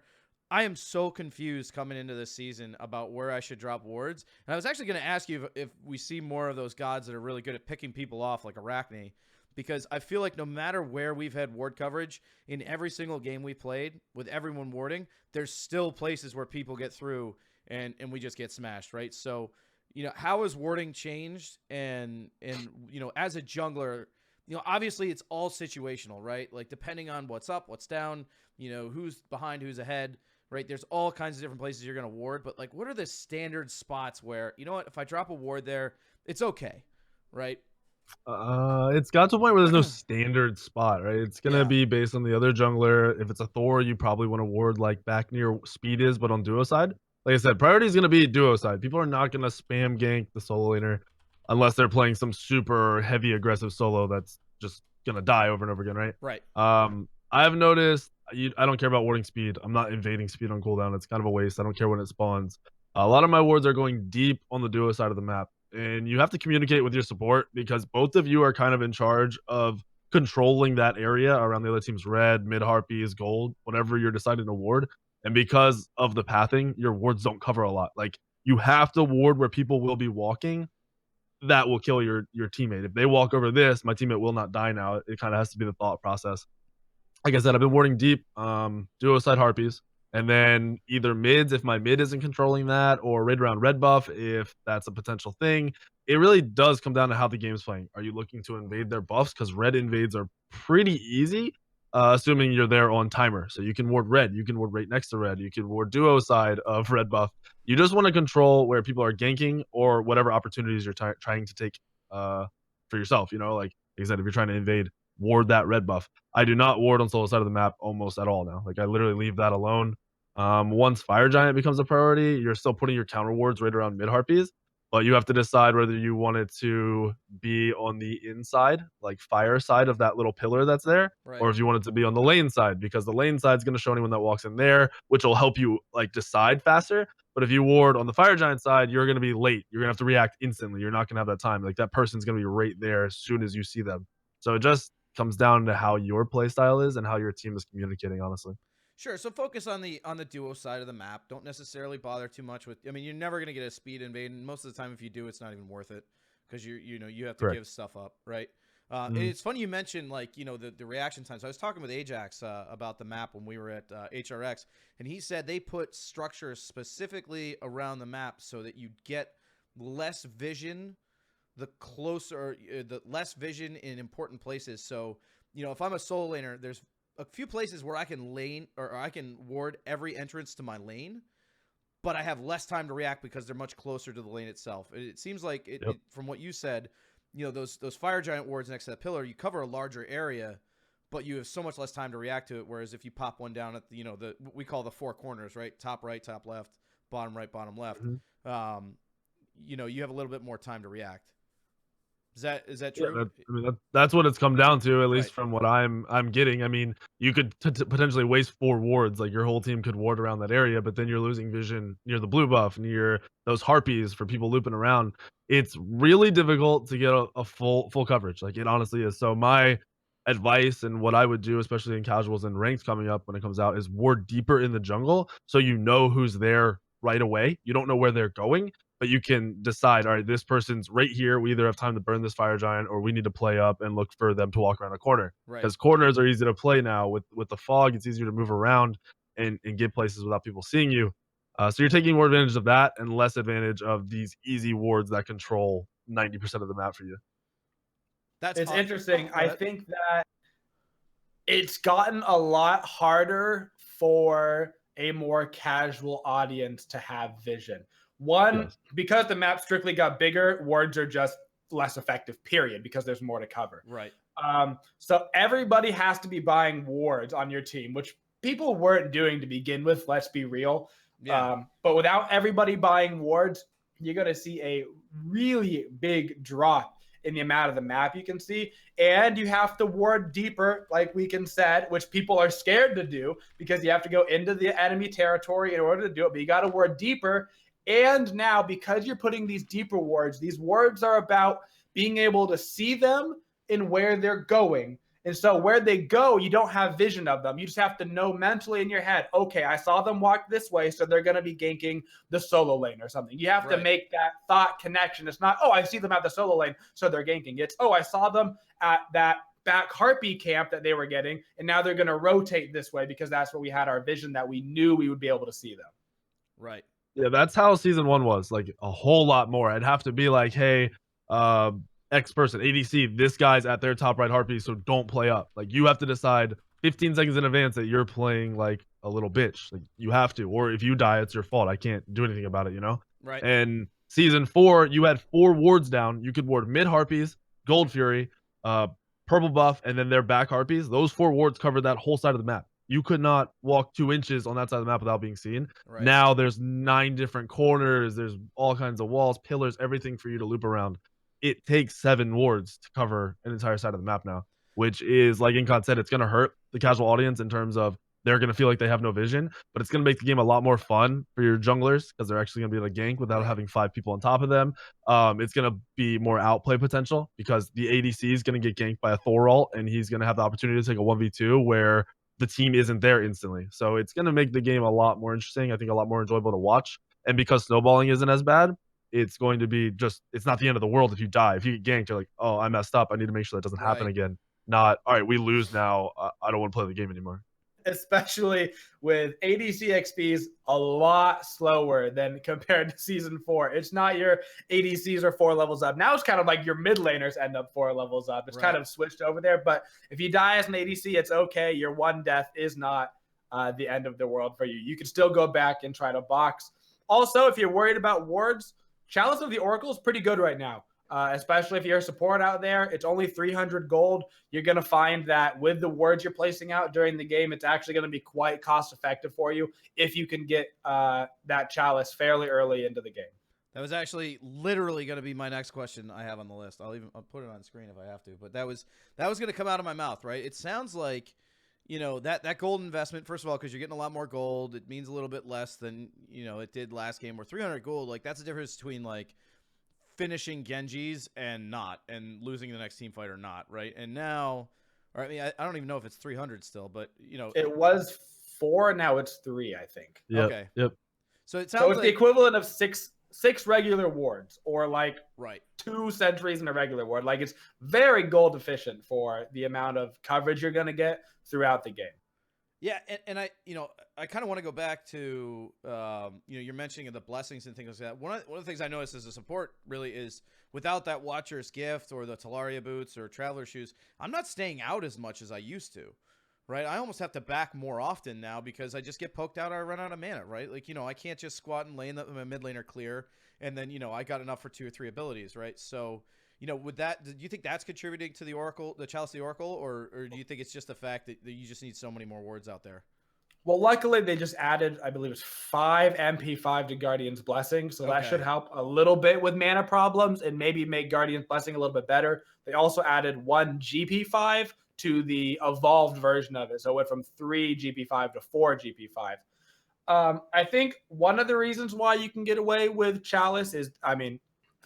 I am so confused coming into this season about where I should drop wards. And I was actually going to ask you if we see more of those gods that are really good at picking people off like Arachne, because I feel like no matter where we've had ward coverage, in every single game we played with everyone warding, there's still places where people get through and we just get smashed, right? So, how has warding changed? And as a jungler, obviously it's all situational, right? Like depending on what's up, what's down, who's behind, who's ahead. Right, there's all kinds of different places you're going to ward, but like, what are the standard spots where, if I drop a ward there, it's okay, right? It's got to a point where there's no standard spot, right? It's gonna be based on the other jungler. If it's a Thor, you probably want to ward like back near speed is, but on duo side. Like I said, priority is gonna be duo side. People are not gonna spam gank the solo laner unless they're playing some super heavy aggressive solo that's just gonna die over and over again, right? Right. I've noticed I don't care about warding speed. I'm not invading speed on cooldown. It's kind of a waste. I don't care when it spawns. A lot of my wards are going deep on the duo side of the map. And you have to communicate with your support because both of you are kind of in charge of controlling that area around the other team's red, mid harpies, gold, whatever you're deciding to ward. And because of the pathing, your wards don't cover a lot. Like you have to ward where people will be walking. That will kill your teammate. If they walk over this, my teammate will not die now. It kind of has to be the thought process. Like I said, I've been warding deep, duo side harpies, and then either mids if my mid isn't controlling that, or raid around red buff if that's a potential thing. It really does come down to how the game's playing. Are you looking to invade their buffs? Because red invades are pretty easy, assuming you're there on timer. So you can ward red, you can ward right next to red, you can ward duo side of red buff. You just want to control where people are ganking or whatever opportunities you're trying to take for yourself. Like I said, if you're trying to invade, ward that red buff. I do not ward on solo side of the map almost at all now. Like I literally leave that alone. Once Fire Giant becomes a priority, you're still putting your counter wards right around mid harpies. but you have to decide whether you want it to be on the inside, like fire side of that little pillar that's there, Right. or if you want it to be on the lane side, because the lane side is going to show anyone that walks in there, which will help you like decide faster. But if you ward on the fire giant side, you're going to be late. You're going to have to react instantly. You're not going to have that time. Like that person's going to be right there as soon as you see them. So it just comes down to how your play style is and how your team is communicating, honestly. Sure. So focus on the duo side of the map. Don't necessarily bother too much with. I mean, you're never gonna get a speed invade, and most of the time, if you do, it's not even worth it because you have to Correct. give stuff up, right? Mhm. It's funny you mentioned like the reaction times. I was talking with Ajax about the map when we were at HRX, and he said they put structures specifically around the map so that you get less vision the closer, the less vision in important places. So if I'm a solo laner, there's a few places where I can lane or I can ward every entrance to my lane, but I have less time to react because they're much closer to the lane itself. It seems like from what you said, those fire giant wards next to that pillar, you cover a larger area, but you have so much less time to react to it. Whereas if you pop one down at the what we call the four corners, right, top right, top left, bottom right, bottom left, you have a little bit more time to react. Is that true? Yeah, that's what it's come down to, at least Right. from what I'm getting. I mean, you could potentially waste 4 wards, like your whole team could ward around that area, but then you're losing vision near the blue buff, near those harpies for people looping around. It's really difficult to get a full coverage. Like it honestly is. So my advice and what I would do, especially in casuals and ranks coming up when it comes out, is ward deeper in the jungle so you know who's there right away. You don't know where they're going, but you can decide, all right, this person's right here. We either have time to burn this fire giant or we need to play up and look for them to walk around a corner. Right. Because corners are easy to play now with the fog. It's easier to move around and get places without people seeing you. So you're taking more advantage of that and less advantage of these easy wards that control 90% of the map for you. It's interesting. I think that it's gotten a lot harder for a more casual audience to have vision. One, because the map strictly got bigger, wards are just less effective, period, because there's more to cover. Right. So everybody has to be buying wards on your team, which people weren't doing to begin with, let's be real. Yeah. But without everybody buying wards, you're going to see a really big drop in the amount of the map you can see. And you have to ward deeper, like Weak3n said, which people are scared to do because you have to go into the enemy territory in order to do it. But you got to ward deeper. And now, because you're putting these deeper wards, these wards are about being able to see them and where they're going. And so where they go, you don't have vision of them. You just have to know mentally in your head, okay, I saw them walk this way, so they're going to be ganking the solo lane or something. You have to make that thought connection. It's not, oh, I see them at the solo lane, so they're ganking. It's, oh, I saw them at that back harpy camp that they were getting, and now they're going to rotate this way because that's where we had our vision that we knew we would be able to see them. Right. Yeah, that's how season 1 was, like a whole lot more. I'd have to be like, hey, X person, ADC, this guy's at their top right harpy, so don't play up. Like you have to decide 15 seconds in advance that you're playing like a little bitch. Like you have to, or if you die, it's your fault. I can't do anything about it, Right. And season 4, you had 4 wards down. You could ward mid harpies, gold fury, purple buff, and then their back harpies. Those 4 wards covered that whole side of the map. You could not walk 2 inches on that side of the map without being seen. Right. Now there's 9 different corners. There's all kinds of walls, pillars, everything for you to loop around. It takes 7 wards to cover an entire side of the map now, which is, like Incon said, it's going to hurt the casual audience in terms of they're going to feel like they have no vision, but it's going to make the game a lot more fun for your junglers because they're actually going to be able to gank without having 5 people on top of them. It's going to be more outplay potential because the ADC is going to get ganked by a Thor ult, and he's going to have the opportunity to take a 1v2 where the team isn't there instantly. So it's going to make the game a lot more interesting. I think a lot more enjoyable to watch. And because snowballing isn't as bad, it's going to be just, it's not the end of the world if you die. If you get ganked, you're like, oh, I messed up. I need to make sure that doesn't happen again. Not, all right, we lose now. I don't want to play the game anymore. Especially with ADC XPs a lot slower than compared to season 4. It's not your ADCs are 4 levels up. Now it's kind of like your mid laners end up 4 levels up. It's kind of switched over there. But if you die as an ADC, it's okay. Your one death is not the end of the world for you. You can still go back and try to box. Also, if you're worried about wards, Chalice of the Oracle is pretty good right now. Especially if you're a support out there, it's only 300 gold. You're going to find that with the wards you're placing out during the game, it's actually going to be quite cost effective for you if you can get that Chalice fairly early into the game. That was actually literally going to be my next question I have on the list. I'll put it on screen if I have to. But that was going to come out of my mouth, right? It sounds like, you know, that gold investment, first of all, because you're getting a lot more gold, it means a little bit less than, you know, it did last game, where 300 gold, like, that's the difference between, like, finishing Genjis and not, and losing the next team fight or not, right? And now, or I mean, I don't even know if it's 300 still, but, you know. It was 4, now it's 3, I think. Yep, Okay. Yep. So it sounds So it's like the equivalent of six regular wards, or like right. 2 sentries in a regular ward. Like, it's very gold efficient for the amount of coverage you're going to get throughout the game. Yeah, and I, you know, I kind of want to go back to, you know, you're mentioning the blessings and things like that. One of the things I noticed as a support really is, without that Watcher's Gift or the Talaria boots or Traveler shoes, I'm not staying out as much as I used to, right? I almost have to back more often now because I just get poked out or I run out of mana, right? Like, you know, I can't just squat and lane my mid laner clear, and then, you know, I got enough for 2 or 3 abilities, right? So, you know, do you think that's contributing to the Oracle, the Chalice of the Oracle, or do you think it's just the fact that you just need so many more wards out there? Well, luckily they just added, I believe it's 5 MP5 to Guardian's Blessing, so that should help a little bit with mana problems and maybe make Guardian's Blessing a little bit better. They also added 1 GP5 to the evolved version of it, so it went from 3 GP5 to 4 GP5. I think one of the reasons why you can get away with Chalice is, I mean,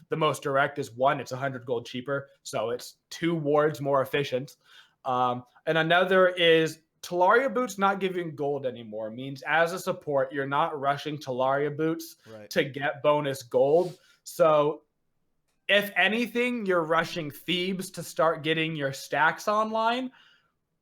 the most direct is 1, it's 100 gold cheaper, so it's 2 wards more efficient. And another is Talaria boots not giving gold anymore means, as a support, you're not rushing Talaria boots to get bonus gold. So if anything, you're rushing Thebes to start getting your stacks online.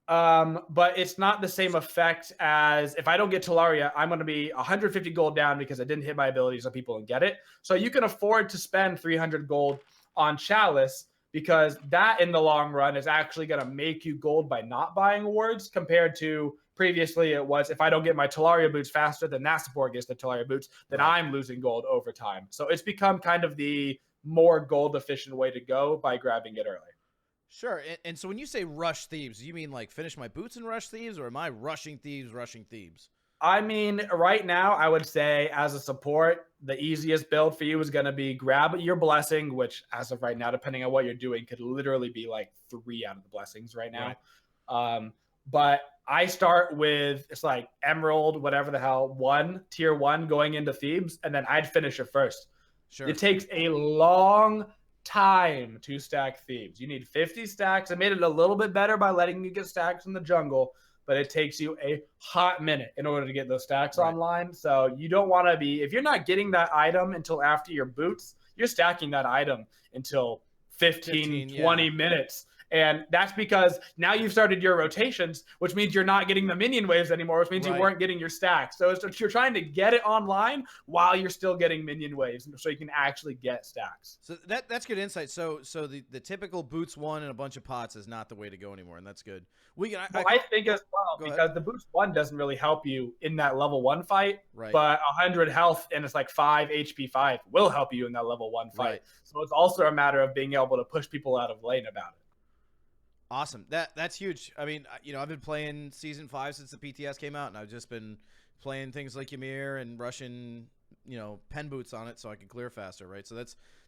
But it's not the same effect as, if I don't get Talaria, I'm going to be 150 gold down because I didn't hit my ability so people can get it. So you can afford to spend 300 gold on Chalice, because that in the long run is actually going to make you gold by not buying wards, compared to previously it was, if I don't get my Talaria boots faster than that support gets the Talaria boots, then I'm losing gold over time. So it's become kind of the more gold efficient way to go by grabbing it early. Sure. And so when you say rush Thebes, you mean like finish my boots and rush Thebes, or am I rushing Thebes? I mean, right now, I would say as a support, the easiest build for you is going to be grab your blessing, which as of right now, depending on what you're doing, could literally be like 3 out of the blessings right now. Right. But I start with, it's like Emerald, whatever the hell, 1, tier 1 going into Thebes, and then I'd finish it first. Sure. It takes a long time to stack Thebes. You need 50 stacks. I made it a little bit better by letting you get stacks in the jungle, but it takes you a hot minute in order to get those stacks online. So you don't want to be, if you're not getting that item until after your boots, you're stacking that item until 15 20 minutes. And that's because now you've started your rotations, which means you're not getting the minion waves anymore, which means you weren't getting your stacks. So you're trying to get it online while you're still getting minion waves, so you can actually get stacks. So that's good insight. So the typical boots 1 and a bunch of pots is not the way to go anymore, and that's good. I think as well, because the boost 1 doesn't really help you in that level 1 fight, but 100 health and it's like 5 HP 5 will help you in that level 1 fight. So it's also a matter of being able to push people out of lane about it. Awesome. That's huge. I mean, you know, I've been playing Season 5 since the PTS came out, and I've just been playing things like Ymir and rushing, you know, pen boots on it so I can clear faster, right? So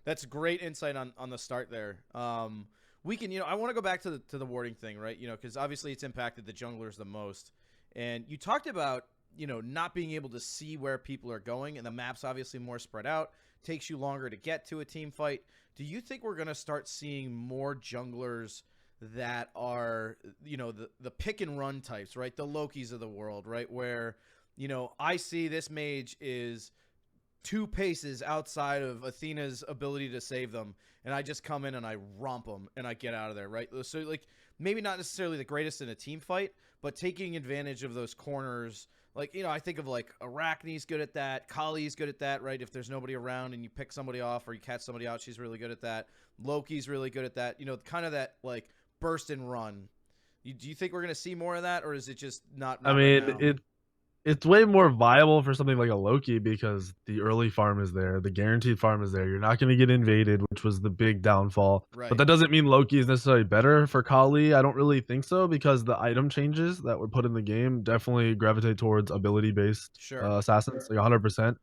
that's great insight on the start there. Weak3n, you know, I want to go back to the warding thing, right? You know, because obviously it's impacted the junglers the most. And you talked about, you know, not being able to see where people are going, and the map's obviously more spread out, takes you longer to get to a team fight. Do you think we're going to start seeing more junglers that are, you know, the pick and run types, right? The Lokis of the world, right? Where, you know, I see this mage is 2 paces outside of Athena's ability to save them, and I just come in and I romp them and I get out of there, right? So, like, maybe not necessarily the greatest in a team fight, but taking advantage of those corners. Like, you know, I think of like Arachne's good at that. Kali's good at that, right? If there's nobody around and you pick somebody off or you catch somebody out, she's really good at that. Loki's really good at that. You know, kind of that like burst and run. Do you think we're going to see more of that, or is it just not I mean, it's way more viable for something like a Loki because the early farm is there, the guaranteed farm is there. You're not going to get invaded, which was the big downfall. But that doesn't mean Loki is necessarily better for Kali. I don't really think so, because the item changes that were put in the game definitely gravitate towards ability-based assassins, like 100%.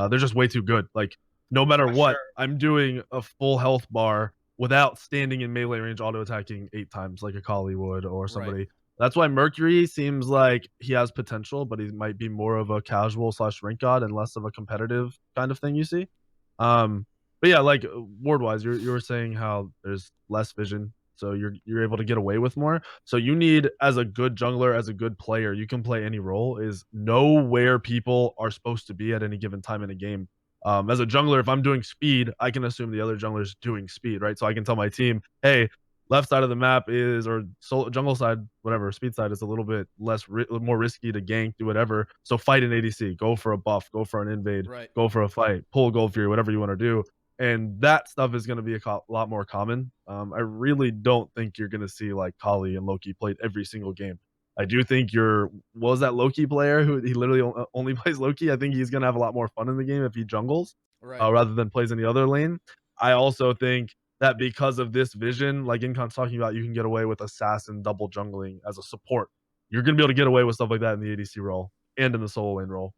They're just way too good. Like, no matter For what, sure. I'm doing a full health bar without standing in melee range auto attacking 8 times like a Kali would or somebody. Right. That's why Mercury seems like he has potential, but he might be more of a casual slash rank god and less of a competitive kind of thing you see. But yeah, like ward wise, you were saying how there's less vision, so you're able to get away with more. So you need, as a good jungler, as a good player, you can play any role, is know where people are supposed to be at any given time in a game. As a jungler, if I'm doing speed, I can assume the other jungler's doing speed, right? So I can tell my team, hey, left side of the map is, or jungle side, whatever, speed side is a little bit more risky to gank, do whatever. So fight an ADC, go for a buff, go for an invade, Right. go for a fight, pull Gold Fury, whatever you want to do. And that stuff is going to be a lot more common. I really don't think you're going to see like Kali and Loki played every single game. I do think what was that Loki player who he literally only plays Loki? I think he's going to have a lot more fun in the game if he jungles Right. rather than plays any other lane. I also think that because of this vision, like Incon's talking about, you can get away with assassin double jungling as a support. You're going to be able to get away with stuff like that in the ADC role and in the solo lane role.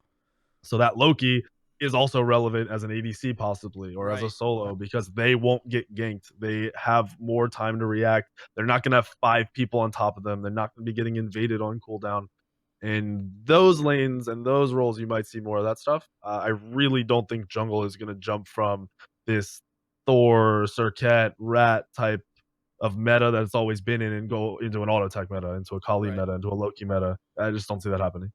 So that Loki is also relevant as an ADC possibly, or as a Right. solo, because they won't get ganked. They have more time to react. They're not going to have 5 people on top of them. They're not going to be getting invaded on cooldown. In those lanes and those roles, you might see more of that stuff. I really don't think jungle is going to jump from this Thor, Serket, Rat type of meta that it's always been in and go into an auto attack meta, into a Kali Right. meta, into a Loki meta. I just don't see that happening.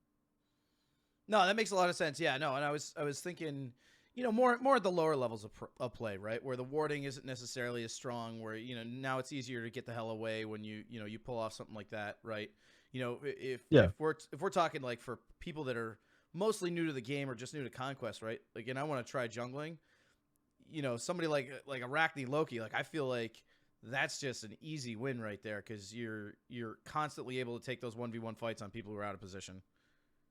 No, that makes a lot of sense. Yeah, no, and I was thinking, more at the lower levels of play, right, where the warding isn't necessarily as strong. Where now it's easier to get the hell away when you pull off something like that, right? If we're talking like for people that are mostly new to the game or just new to Conquest, right? Like, and I want to try jungling. Somebody like Arachne Loki, like I feel like that's just an easy win right there because you're constantly able to take those 1v1 fights on people who are out of position.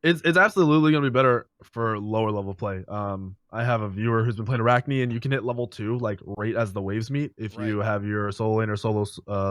It's absolutely gonna be better for lower level play. I have a viewer who's been playing Arachne, and you can hit level 2 like right as the waves meet if Right. you have your solo lane or solo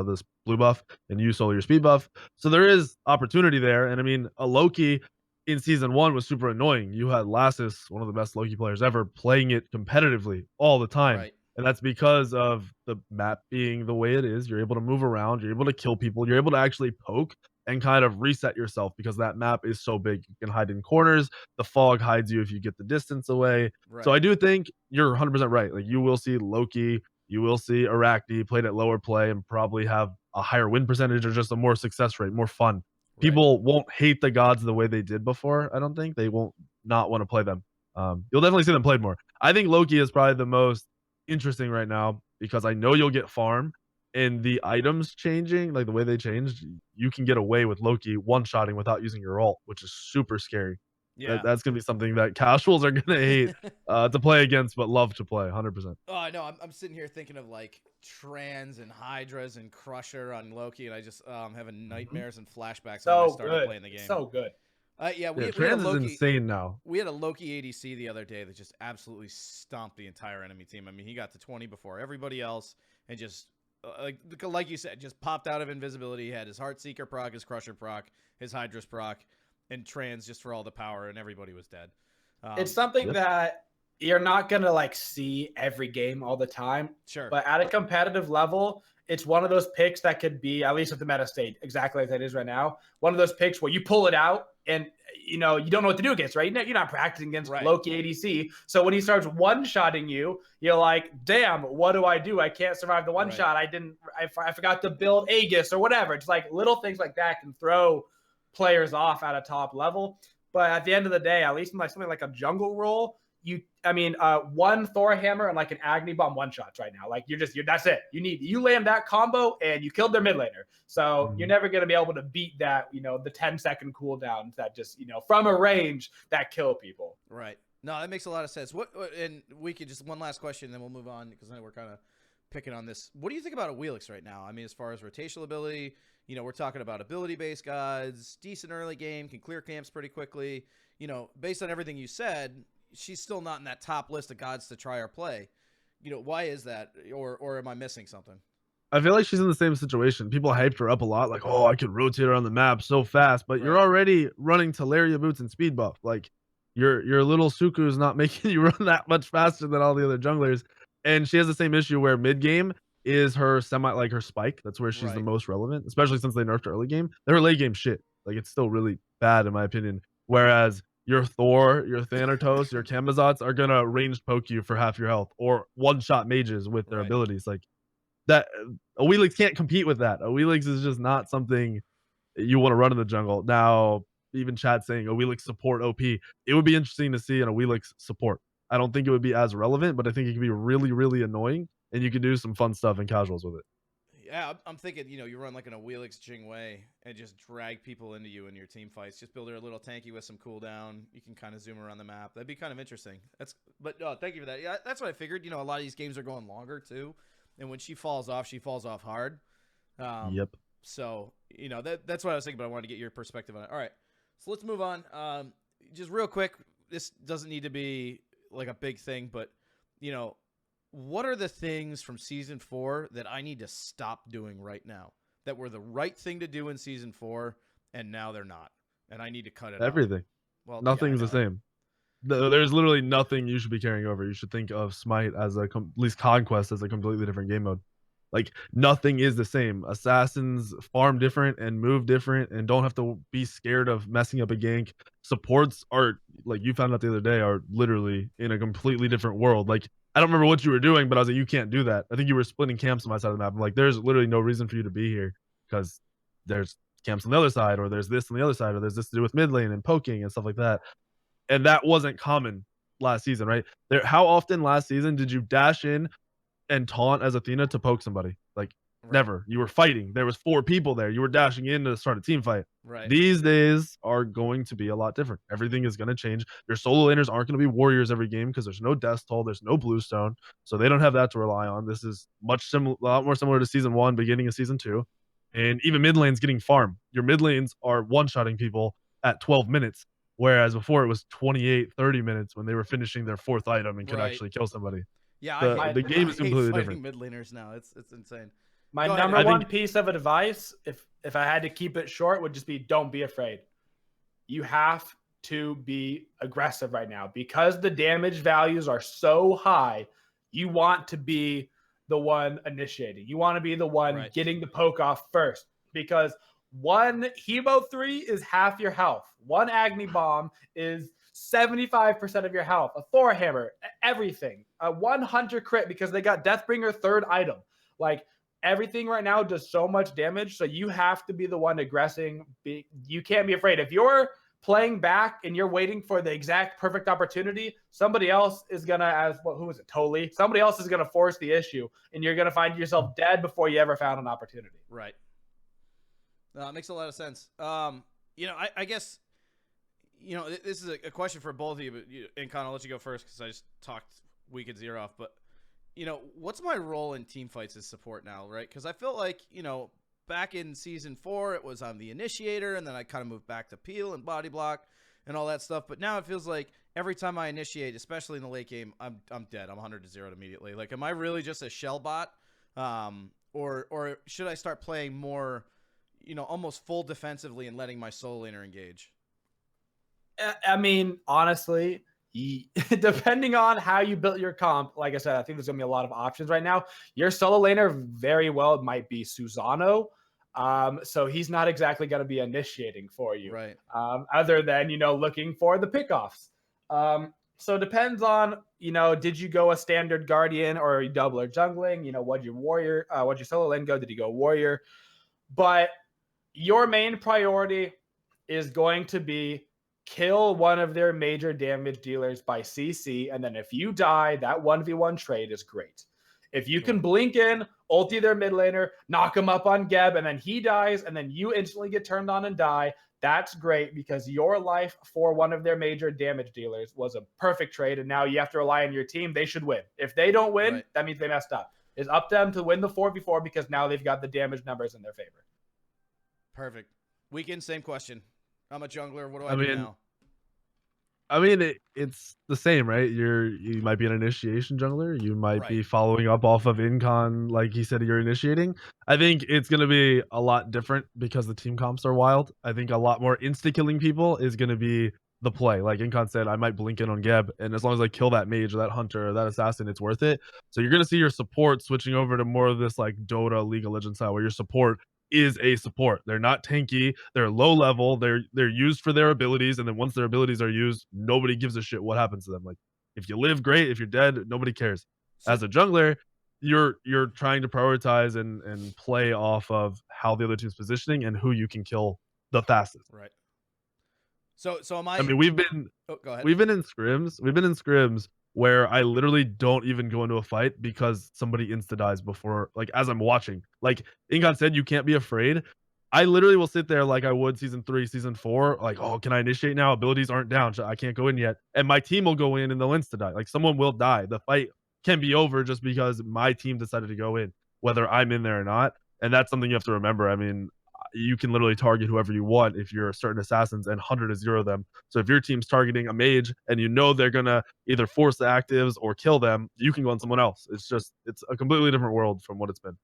this blue buff and you solo your speed buff. So there is opportunity there, and I mean a Loki in season 1 was super annoying. You had Lassus, one of the best Loki players ever, playing it competitively all the time. Right. And that's because of the map being the way it is. You're able to move around, you're able to kill people, you're able to actually poke and kind of reset yourself because that map is so big. You can hide in corners. The fog hides you if you get the distance away. Right. So I do think you're 100% right. Like you will see Loki, you will see Arachne played at lower play and probably have a higher win percentage or just a more success rate, more fun. Right. People won't hate the gods the way they did before. I don't think they won't not want to play them. You'll definitely see them played more. I think Loki is probably the most interesting right now because I know you'll get farm and the items changing, like the way they changed, you can get away with Loki one-shotting without using your ult, which is super scary. Yeah. That's gonna be something that casuals are gonna hate to play against, but love to play 100%. Oh, I know. I'm sitting here thinking of like Trans and Hydras and Crusher on Loki, and I just having nightmares and flashbacks when I started playing the game. So good. Yeah, we had Trans a Loki, is insane now. We had a Loki ADC the other day that just absolutely stomped the entire enemy team. I mean, he got to 20 before everybody else, and just like you said, just popped out of invisibility. He had his Heartseeker proc, his Crusher proc, his Hydra's proc, and Trans just for all the power, and everybody was dead. It's something that you're not gonna like see every game all the time. Sure. But at a competitive level, it's one of those picks that could be, at least at the meta state, exactly like that is right now, one of those picks where you pull it out and you don't know what to do against, right? You're not practicing against Loki ADC. So when he starts one-shotting you, you're like, damn, what do? I can't survive the one shot. I forgot to build Aegis or whatever. It's like little things like that can throw players off at a top level. But at the end of the day, at least in like something like a jungle role, one Thor hammer and like an Agni bomb one shots right now. Like that's it. You land that combo and you killed their mid laner. So you're never gonna be able to beat that. The 10-second cooldowns that just from a range that kill people. Right. No, that makes a lot of sense. And we could just one last question, and then we'll move on because I know we're kind of picking on this. What do you think about Awillix right now? I mean, as far as rotational ability, we're talking about ability-based gods, decent early game, can clear camps pretty quickly. Based on everything you said, she's still not in that top list of gods to try or play. Why is that? Or am I missing something? I feel like she's in the same situation. People hyped her up a lot, like, oh, I could rotate her on the map so fast, but you're already running Teleria boots and speed buff. Like, your little Suku is not making you run that much faster than all the other junglers. And she has the same issue where mid game is her like her spike. That's where she's the Right. most relevant, especially since they nerfed her early game. Her late game shit. Like it's still really bad in my opinion. Whereas your Thor, your Thanatos, your Kamazots are gonna ranged poke you for half your health or one shot mages with their Right. abilities. Like that, Awillix can't compete with that. Awillix is just not something you want to run in the jungle. Now, even Chad saying Awillix support OP, it would be interesting to see an Awillix support. I don't think it would be as relevant, but I think it could be really, really annoying, and you could do some fun stuff in casuals with it. Yeah, I'm thinking, you run like an Awillix Jingwei and just drag people into you in your team fights. Just build her a little tanky with some cooldown. You can kind of zoom around the map. That'd be kind of interesting. But thank you for that. Yeah, that's what I figured. A lot of these games are going longer too, and when she falls off hard. Yep. So that's what I was thinking. But I wanted to get your perspective on it. All right, so let's move on. Just real quick. This doesn't need to be like a big thing, but what are the things from season 4 that I need to stop doing right now that were the right thing to do in season 4 and now they're not, and I need to cut it out? Everything. Well, Nothing's the same. There's literally nothing you should be carrying over. You should think of Smite as at least Conquest as a completely different game mode. Like nothing is the same. Assassins farm different and move different and don't have to be scared of messing up a gank. Supports are, like you found out the other day, are literally in a completely different world. Like I don't remember what you were doing, but I was like, you can't do that. I think you were splitting camps on my side of the map. I'm like, there's literally no reason for you to be here because there's camps on the other side, or there's this on the other side, or there's this to do with mid lane and poking and stuff like that. And that wasn't common last season, right? How often last season did you dash in and taunt as Athena to poke somebody? Like Right. never. You were fighting. There was 4 people there. You were dashing in to start a team fight. Right. These days are going to be a lot different. Everything is going to change. Your solo laners aren't going to be warriors every game because there's no Death Toll, there's no Bluestone, so they don't have that to rely on. This is a lot more similar to season 1, beginning of season 2. And even mid lanes getting farm. Your mid lanes are one-shotting people at 12 minutes. Whereas before it was 28, 30 minutes when they were finishing their 4th item and could actually kill somebody. Yeah, the game is completely different. Mid laners now. It's insane. My Go ahead, number Ed. one piece of advice, if I had to keep it short, would just be don't be afraid. You have to be aggressive right now because the damage values are so high. You want to be the one initiating. You want to be the one getting the poke off first because one Hebo 3 is half your health. One Agni Bomb is 75% of your health. A Thor Hammer, everything. A 1 Hunter crit because they got Deathbringer 3rd item. Like everything right now does so much damage. So you have to be the one aggressing. You can't be afraid. If you're playing back and you're waiting for the exact perfect opportunity, somebody else is gonna, who is it? Totally. Somebody else is gonna force the issue, and you're gonna find yourself dead before you ever found an opportunity. Right. It makes a lot of sense. I guess, this is a question for both of you, but Incon, I'll let you go first because I just talked Weak3n's ear off. But, what's my role in team fights as support now, right? Because I feel like, back in season 4, it was I'm the initiator, and then I kind of moved back to peel and body block and all that stuff. But now it feels like every time I initiate, especially in the late game, I'm dead. I'm 100-0 immediately. Like, am I really just a shell bot? Or should I start playing more, almost full defensively and letting my solo laner engage? I mean, honestly, depending on how you built your comp, like I said, I think there's going to be a lot of options right now. Your solo laner very well might be Susano. So he's not exactly going to be initiating for you. Right. Other than, looking for the pickoffs. So it depends on, did you go a standard Guardian or a doubler jungling? What'd your solo lane go? Did you go warrior? But your main priority is going to be kill one of their major damage dealers by CC, and then if you die, that 1v1 trade is great. If you can blink in, ulti their mid laner, knock him up on Geb, and then he dies, and then you instantly get turned on and die, that's great because your life for one of their major damage dealers was a perfect trade, and now you have to rely on your team. They should win. If they don't win, that means they messed up. It's up to them to win the 4v4 because now they've got the damage numbers in their favor. Perfect. Weak3n, same question. I'm a jungler. What do I do now? I mean, it's the same, right? You might be an initiation jungler. You might be following up off of Incon, like he said, you're initiating. I think it's going to be a lot different because the team comps are wild. I think a lot more insta-killing people is going to be the play. Like Incon said, I might blink in on Geb, and as long as I kill that mage or that hunter or that assassin, it's worth it. So you're gonna see your support switching over to more of this like Dota, League of Legends style, where your support is a support. They're not tanky. They're low level. They're used for their abilities, and then once their abilities are used, nobody gives a shit what happens to them. Like if you live, great. If you're dead, nobody cares. So, As a jungler, you're trying to prioritize and play off of how the other team's positioning and who you can kill the fastest. right. So am I? I mean, Oh, go ahead. we've been in scrims. We've been in scrims where I literally don't even go into a fight because somebody insta dies before, like as I'm watching. Like Incon said, you can't be afraid. I literally will sit there like I would season 3, season 4, like, oh, can I initiate now? Abilities aren't down. I can't go in yet. And my team will go in and they'll insta die. Like someone will die. The fight can be over just because my team decided to go in, whether I'm in there or not. And that's something you have to remember. I mean, you can literally target whoever you want if you're certain assassins and 100 to 0 them. So if your team's targeting a mage and you know they're gonna either force the actives or kill them, you can go on someone else. It's a completely different world from what it's been.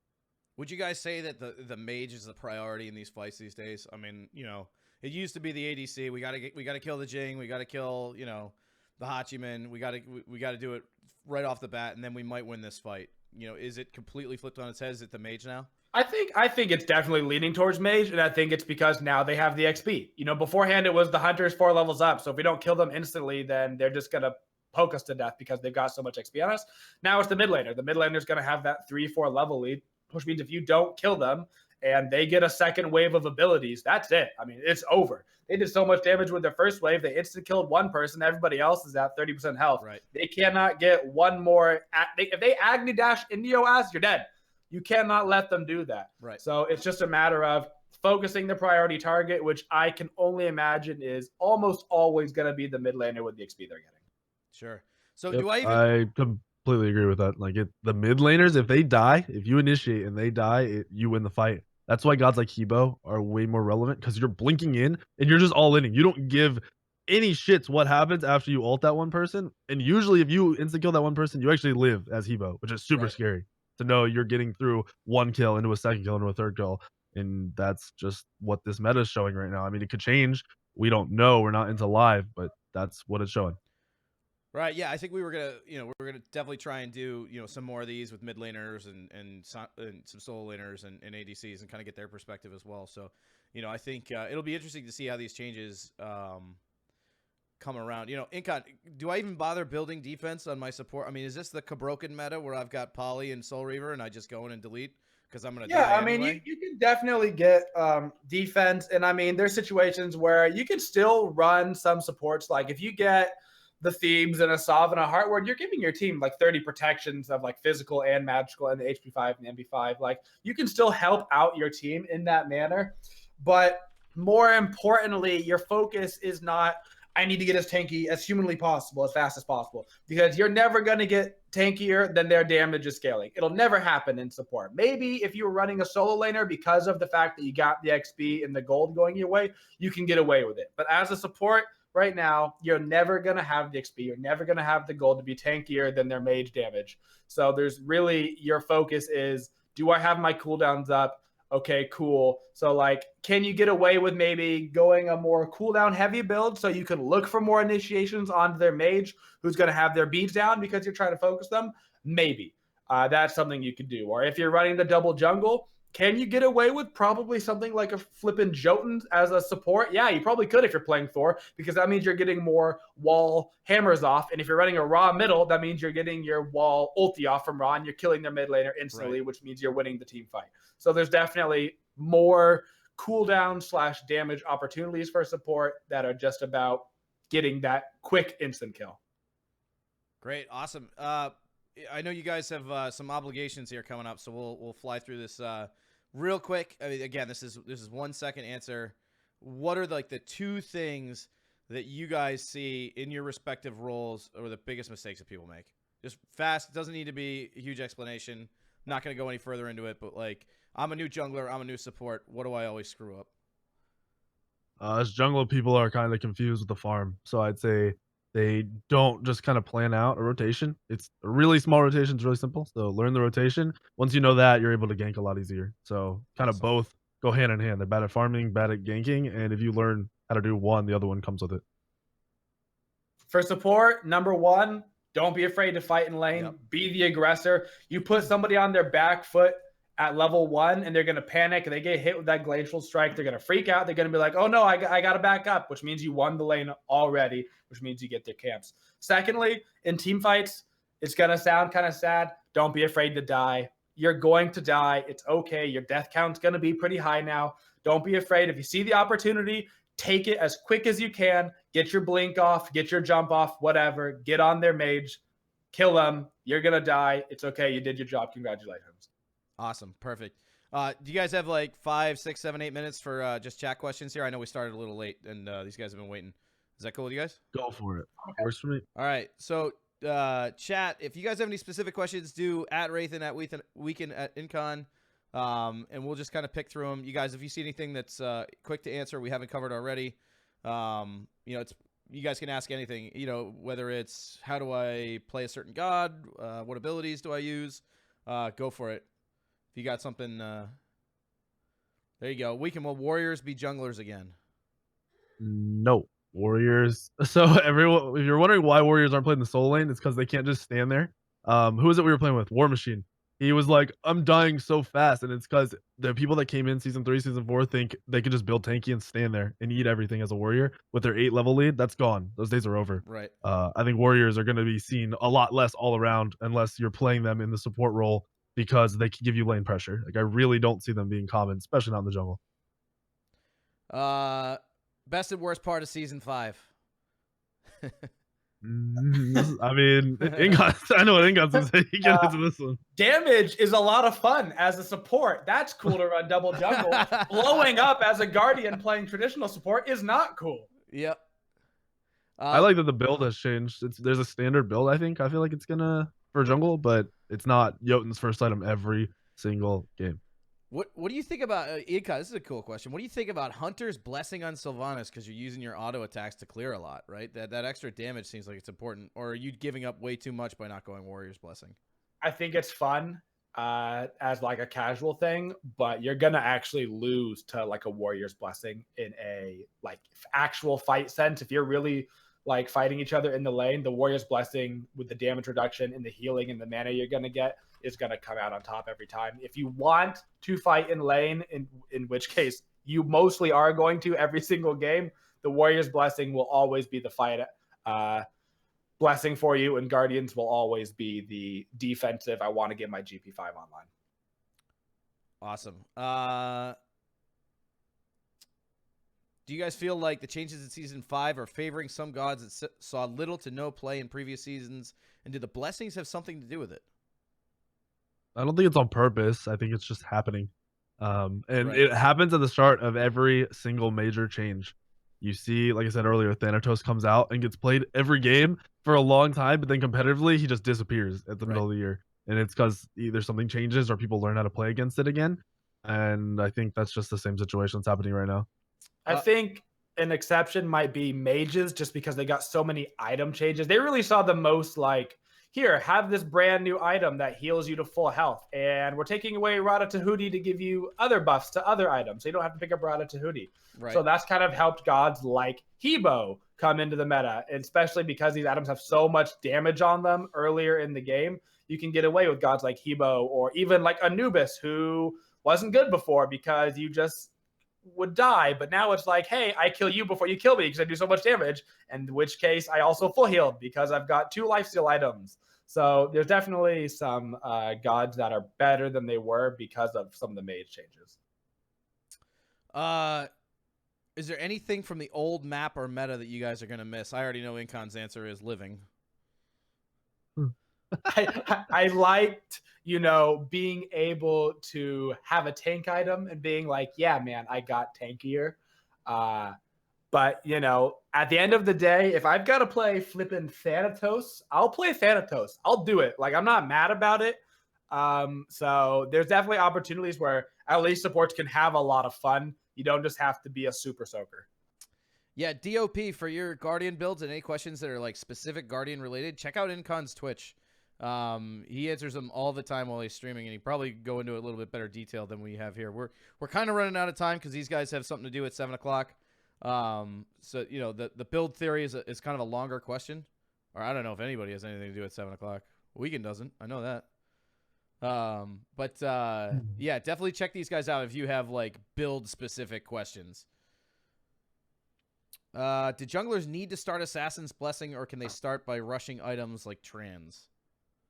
Would you guys say that the mage is the priority in these fights these days? I mean, you know, it used to be the ADC. We gotta kill the Jing. We gotta kill, you know, the Hachiman. We gotta do it right off the bat, and then we might win this fight. You know, is it completely flipped on its head? Is it the mage now? I think it's definitely leaning towards mage, and I think it's because now they have the XP. You know, beforehand it was the hunters 4 levels up, so if we don't kill them instantly, then they're just gonna poke us to death because they've got so much XP on us. Now it's the mid laner. The mid laner's gonna have that 3-4 level lead, which means if you don't kill them and they get a second wave of abilities, that's it. I mean, it's over. They did so much damage with their first wave. They instant killed one person. Everybody else is at 30% health. Right. They cannot get one more. If they Agni Dash into your ass, you're dead. You cannot let them do that. Right. So it's just a matter of focusing the priority target, which I can only imagine is almost always going to be the mid laner with the XP they're getting. Sure. So Yep, do I even? I completely agree with that. Like the mid laners, if they die, if you initiate and they die, you win the fight. That's why gods like Hebo are way more relevant because you're blinking in and you're just all inning. You don't give any shits what happens after you ult that one person. And usually, if you insta kill that one person, you actually live as Hebo, which is super scary to know you're getting through one kill into a second kill into a third kill. And that's just what this meta is showing right now. I mean, it could change. We don't know. We're not into live, but that's what it's showing. Right. Yeah, I think we were gonna definitely try and do some more of these with mid laners and some solo laners and ADCs and kind of get their perspective as well. So, I think it'll be interesting to see how these changes come around. Incon, do I even bother building defense on my support? I mean, is this the Cabroken meta where I've got Polly and Soul Reaver and I just go in and delete because I'm gonna die I mean, anyway? you can definitely get defense, and I mean, there's situations where you can still run some supports. Like if you get the Thebes and a Sov and a Heartward, you're giving your team like 30 protections of like physical and magical and the HP5 and the MB5. Like you can still help out your team in that manner. But more importantly, your focus is not, I need to get as tanky as humanly possible, as fast as possible, because you're never going to get tankier than their damage is scaling. It'll never happen in support. Maybe if you were running a solo laner, because of the fact that you got the XP and the gold going your way, you can get away with it. But as a support, right now, you're never going to have the XP. You're never going to have the gold to be tankier than their mage damage. So there's really, your focus is, do I have my cooldowns up? Okay, cool. So like, can you get away with maybe going a more cooldown heavy build so you can look for more initiations onto their mage who's going to have their beads down because you're trying to focus them? Maybe. That's something you could do. Or if you're running the double jungle, can you get away with probably something like a flippin' Jotun as a support? Yeah, you probably could if you're playing Thor, because that means you're getting more wall hammers off. And if you're running a Raw middle, that means you're getting your wall ulti off from Raw and you're killing their mid laner instantly, which means you're winning the team fight. So there's definitely more cooldown / damage opportunities for support that are just about getting that quick instant kill. Great. Awesome. I know you guys have some obligations here coming up, so we'll fly through this real quick. I mean, again, this is 1 second answer. What are like the 2 things that you guys see in your respective roles or the biggest mistakes that people make? Just fast. It doesn't need to be a huge explanation. Not going to go any further into it, but like, I'm a new jungler. I'm a new support. What do I always screw up? As jungler, people are kind of confused with the farm. So I'd say they don't just kind of plan out a rotation. It's a really small rotation. It's really simple. So learn the rotation. Once you know that, you're able to gank a lot easier. So kind of both go hand in hand. They're bad at farming, bad at ganking. And if you learn how to do one, the other one comes with it. For support, number one, don't be afraid to fight in lane. Yep. Be the aggressor. You put somebody on their back foot at level 1 and they're going to panic and they get hit with that glacial strike. They're going to freak out. They're going to be like, oh no, I got to back up, which means you won the lane already, which means you get their camps. Secondly, in team fights, it's going to sound kind of sad. Don't be afraid to die. You're going to die. It's okay. Your death count's going to be pretty high now. Don't be afraid. If you see the opportunity, take it as quick as you can. Get your blink off, get your jump off, whatever. Get on their mage. Kill them. You're going to die. It's okay. You did your job. Congratulations. Awesome. Perfect. Do you guys have like 5, 6, 7, 8 minutes for just chat questions here? I know we started a little late and these guys have been waiting. Is that cool with you guys? Go for it. Works for me. All right. So chat, if you guys have any specific questions, do at Wraithen, at Weak3n, at Incon. And we'll just kind of pick through them. You guys, if you see anything that's quick to answer, we haven't covered already, you know, you guys can ask anything, you know, whether it's how do I play a certain god, what abilities do I use, go for it. If you got something, there you go. Will warriors be junglers again? No. Warriors. So everyone, if you're wondering why warriors aren't playing the solo lane, it's because they can't just stand there. Who is it we were playing with? War Machine. He was like, I'm dying so fast, and it's because the people that came in season 3, season 4 think they can just build tanky and stand there and eat everything as a warrior with their 8-level lead. That's gone. Those days are over. Right. I think warriors are going to be seen a lot less all around unless you're playing them in the support role because they can give you lane pressure. Like I really don't see them being common, especially not in the jungle. Best and worst part of season 5. I mean, Incon, I know what Incon's going to say. He gets into this one. Damage is a lot of fun as a support. That's cool to run double jungle. Blowing up as a guardian playing traditional support is not cool. Yep. I like that the build has changed. There's a standard build, I think. I feel like it's going to, for jungle, but it's not Jotun's first item every single game. What do you think about Incon? This is a cool question. What do you think about Hunter's blessing on Sylvanas because you're using your auto attacks to clear a lot, right? That extra damage seems like it's important. Or are you giving up way too much by not going Warrior's Blessing? I think it's fun as like a casual thing, but you're gonna actually lose to like a Warrior's Blessing in a like actual fight sense. If you're really like fighting each other in the lane, the Warrior's Blessing with the damage reduction and the healing and the mana you're gonna get is going to come out on top every time. If you want to fight in lane, in which case you mostly are going to every single game, the Warrior's Blessing will always be the fight blessing for you, and Guardians will always be the defensive, I want to get my GP5 online. Awesome. Do you guys feel like the changes in Season 5 are favoring some gods that saw little to no play in previous seasons, and do the blessings have something to do with it? I don't think it's on purpose. I think it's just happening. And Right. It happens at the start of every single major change. You see, like I said earlier, Thanatos comes out and gets played every game for a long time, but then competitively, he just disappears at the middle of the year. And it's because either something changes or people learn how to play against it again. And I think that's just the same situation that's happening right now. I think an exception might be mages, just because they got so many item changes. They really saw the most like, here, have this brand new item that heals you to full health. And we're taking away Rada Tahuti to give you other buffs to other items. So you don't have to pick up Rada Tahuti. Right. So that's kind of helped gods like Hebo come into the meta. And especially because these items have so much damage on them earlier in the game, you can get away with gods like Hebo, or even like Anubis, who wasn't good before because you just would die. But now it's like, hey, I kill you before you kill me because I do so much damage. And in which case I also full healed because I've got 2 lifesteal items. So there's definitely some gods that are better than they were because of some of the mage changes. Is there anything from the old map or meta that you guys are going to miss? I already know Incon's answer is living. I liked, you know, being able to have a tank item and being like, yeah, man, I got tankier. But, you know, at the end of the day, if I've got to play flipping Thanatos, I'll play Thanatos. I'll do it. Like, I'm not mad about it. So there's definitely opportunities where at least supports can have a lot of fun. You don't just have to be a super soaker. Yeah, DOP, for your Guardian builds and any questions that are like specific Guardian related, check out Incon's Twitch. He answers them all the time while he's streaming, and he probably go into a little bit better detail than we have here. We're kind of running out of time because these guys have something to do at 7 o'clock. So the build theory is kind of a longer question, or I don't know if anybody has anything to do at 7 o'clock. Weekend doesn't. I know that. But yeah, definitely check these guys out if you have like build specific questions. Do junglers need to start Assassin's Blessing, or can they start by rushing items like Trans?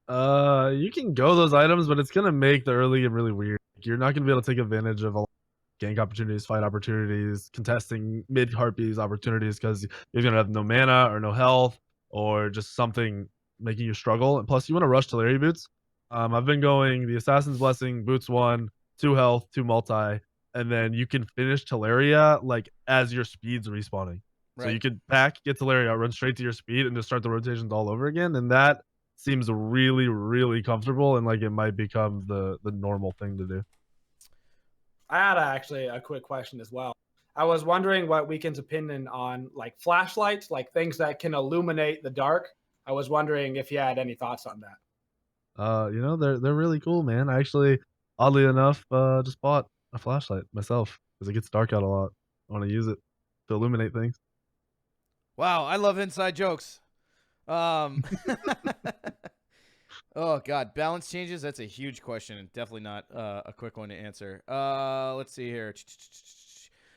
You can go those items, but it's gonna make the early game really weird. You're not gonna be able to take advantage of a lot of gank opportunities, fight opportunities, contesting mid harpies opportunities because you're gonna have no mana or no health or just something making you struggle. And plus, you want to rush Teleri boots. I've been going the Assassin's Blessing, boots 1, 2 health, 2 multi, and then you can finish Teleria like as your speed's respawning. So you could pack, get Teleria, run straight to your speed, and just start the rotations all over again. And that seems really, really comfortable, and like it might become the normal thing to do. I had actually a quick question as well. I was wondering what Weak3n's opinion on like flashlights, like things that can illuminate the dark. I was wondering if you had any thoughts on that. They're really cool, man. I actually, oddly enough, just bought a flashlight myself because it gets dark out a lot. I want to use it to illuminate things. Wow, I love inside jokes. Oh God, balance changes. That's a huge question, and definitely not a quick one to answer. Let's see here.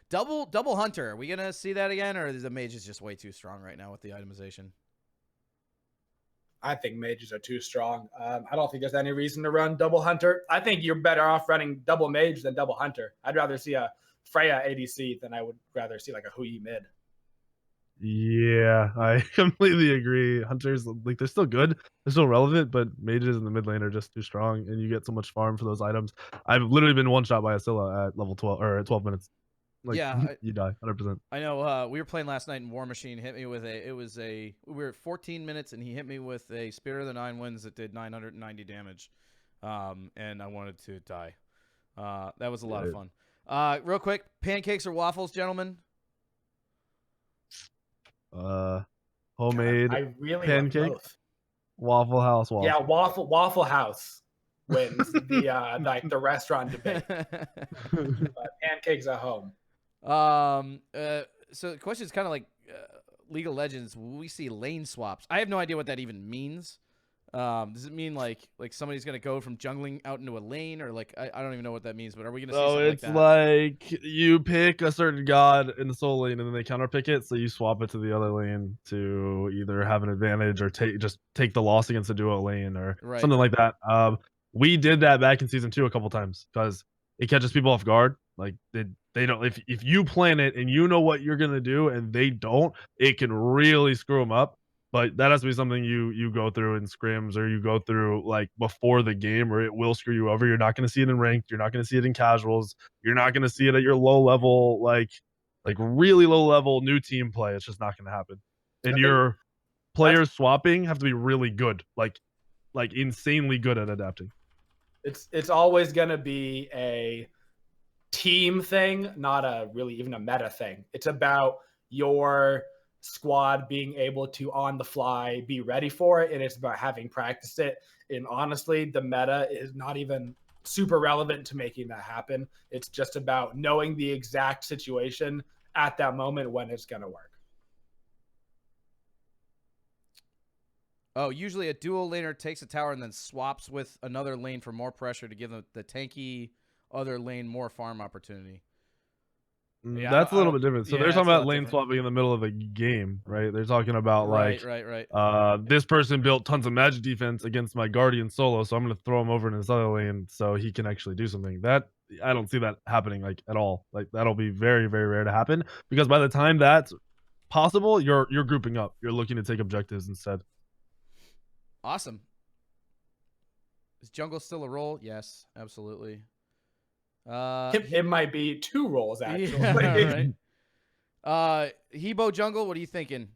Double hunter. Are we gonna see that again, or is the mage is just way too strong right now with the itemization? I think mages are too strong. I don't think there's any reason to run double hunter. I think you're better off running double mage than double hunter. I'd rather see a Freya ADC than I would rather see like a Hui mid. Yeah, I completely agree. Hunters, like, they're still good, they're still relevant, but mages in the mid lane are just too strong, and you get so much farm for those items. I've literally been one shot by a Scylla at level 12 or at 12 minutes. Like, yeah, you die 100%. I know. We were playing last night, and War Machine hit me with we were at 14 minutes, and he hit me with a Spirit of the Nine Winds that did 990 damage, and I wanted to die. That was a lot of fun. Real quick, pancakes or waffles, gentlemen? Homemade I really pancake, love both. Waffle House waffle. Yeah, Waffle House wins the like the restaurant debate. Pancakes at home. So the question is kind of like League of Legends. We see lane swaps. I have no idea what that even means. Does it mean like somebody's gonna go from jungling out into a lane, or like I don't even know what that means? But are we gonna see something like that? Like you pick a certain god in the soul lane, and then they counter pick it, so you swap it to the other lane to either have an advantage or take the loss against the duo lane or something like that. We did that back in season 2 a couple times because it catches people off guard. Like they don't, if you plan it and you know what you're gonna do and they don't, it can really screw them up. But that has to be something you go through in scrims, or you go through like before the game, or it will screw you over. You're not going to see it in ranked. You're not going to see it in casuals. You're not going to see it at your low level, like really low level new team play. It's just not going to happen. And your players swapping have to be really good, like insanely good at adapting. It's always going to be a team thing, not a really even a meta thing. It's about your squad being able to on the fly be ready for it, and it's about having practiced it. And honestly, the meta is not even super relevant to making that happen. It's just about knowing the exact situation at that moment when it's going to work. Oh, usually a dual laner takes a tower and then swaps with another lane for more pressure to give the tanky other lane more farm opportunity. Yeah, that's a little bit different. So they're talking about lane swapping in the middle of a game, right? They're talking about right. This person built tons of magic defense against my guardian solo, so I'm going to throw him over in this other lane so he can actually do something. That I don't see that happening like at all. Like that'll be very, very rare to happen, because by the time that's possible, you're grouping up. You're looking to take objectives instead. Awesome. Is jungle still a role? Yes, absolutely. It might be 2 roles actually. Yeah, right. Hebo jungle, what are you thinking?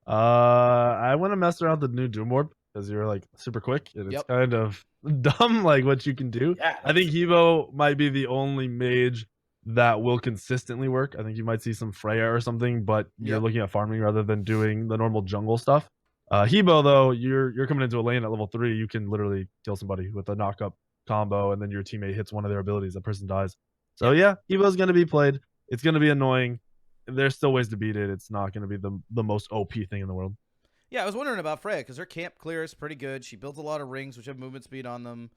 I want to mess around with the new Doom Orb because you're like super quick and it's kind of dumb, like what you can do. Yeah, I think Hebo might be the only mage that will consistently work. I think you might see some Freya or something, but you're looking at farming rather than doing the normal jungle stuff. Hebo though, you're coming into a lane at level 3, you can literally kill somebody with a knock up combo, and then your teammate hits one of their abilities, that person dies. So yeah, Hebo's going to be played. It's going to be annoying. there's still ways to beat it. It's not going to be the most OP thing in the world. Yeah, I was wondering about Freya because her camp clear is pretty good. She built a lot of rings, which have movement speed on them.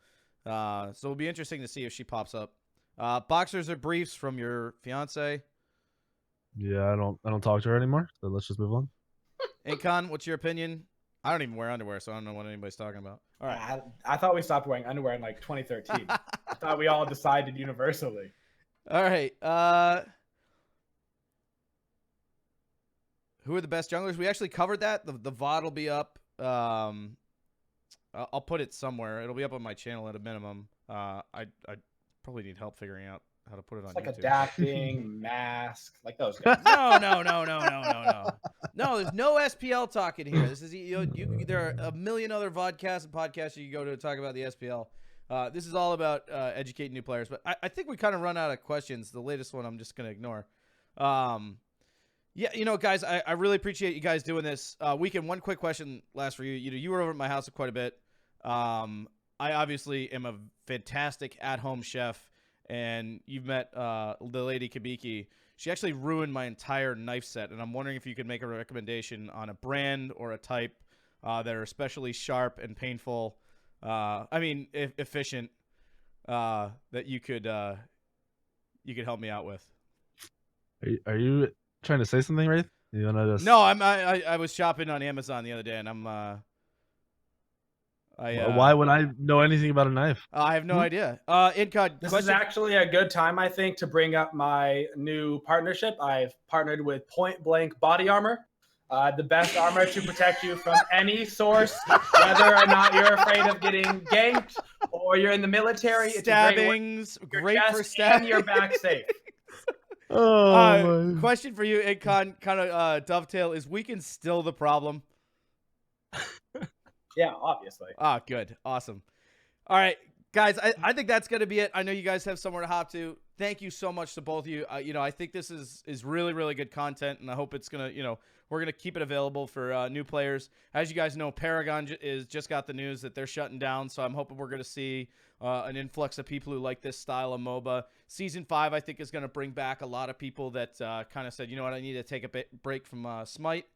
So it'll be interesting to see if she pops up. Boxers or briefs from your fiance? Yeah, I don't talk to her anymore. So let's just move on. Incon, what's your opinion? I don't even wear underwear, so I don't know what anybody's talking about. All right. I thought we stopped wearing underwear in like 2013. I thought we all decided universally. All right. Who are the best junglers? We actually covered that. The VOD will be up. I'll put it somewhere. It'll be up on my channel at a minimum. I probably need help figuring out how to put it on Like YouTube. adapting, mask, like those guys. No. No, there's no SPL talk in here. This is there are a million other vodcasts and podcasts you can go to talk about the SPL. This is all about educating new players. But I think we kind of run out of questions. The latest one I'm just going to ignore. Yeah, guys, I really appreciate you guys doing this. Weekend, one quick question last for you. You were over at my house quite a bit. I obviously am a fantastic at-home chef, and you've met the lady Kabiki. She actually ruined my entire knife set, and I'm wondering if you could make a recommendation on a brand or a type that are especially sharp and painful. Efficient. That you could help me out with. Are you trying to say something, Wraith? You wanna just... No, I was shopping on Amazon the other day, and why would I know anything about a knife? I have no idea. Incon, this is actually a good time, I think, to bring up my new partnership. I've partnered with Point Blank Body Armor, the best armor to protect you from any source, whether or not you're afraid of getting ganked or you're in the military. Stabbings, it's great for stabbing. And your back safe. Question for you, Incon, kind of dovetail. Is Weak3n still the problem? Yeah, obviously. Good. Awesome. All right, guys, I think that's going to be it. I know you guys have somewhere to hop to. Thank you so much to both of you. I think this is really, really good content, and I hope it's going to, we're going to keep it available for new players. As you guys know, Paragon just got the news that they're shutting down, so I'm hoping we're going to see an influx of people who like this style of MOBA. Season 5, I think, is going to bring back a lot of people that kind of said, you know what, I need to take a break from SMITE.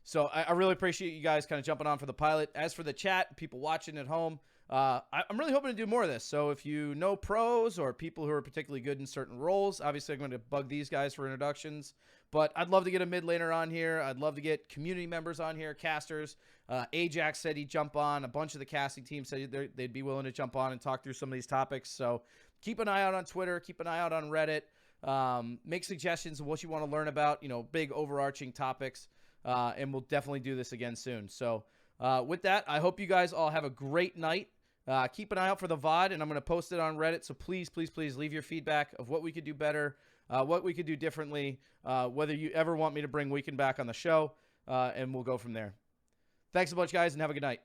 So I really appreciate you guys kind of jumping on for the pilot. As for the chat, people watching at home, I'm really hoping to do more of this. So if you know pros or people who are particularly good in certain roles, obviously I'm going to bug these guys for introductions. But I'd love to get a mid laner on here. I'd love to get community members on here, casters. Ajax said he'd jump on. A bunch of the casting team said they'd be willing to jump on and talk through some of these topics. So keep an eye out on Twitter. Keep an eye out on Reddit. Make suggestions of what you want to learn about, big overarching topics. And we'll definitely do this again soon. So with that, I hope you guys all have a great night. Keep an eye out for the VOD, and I'm going to post it on Reddit. So please, please, please leave your feedback of what we could do better, what we could do differently, whether you ever want me to bring Weak3n back on the show, and we'll go from there. Thanks a bunch, guys, and have a good night.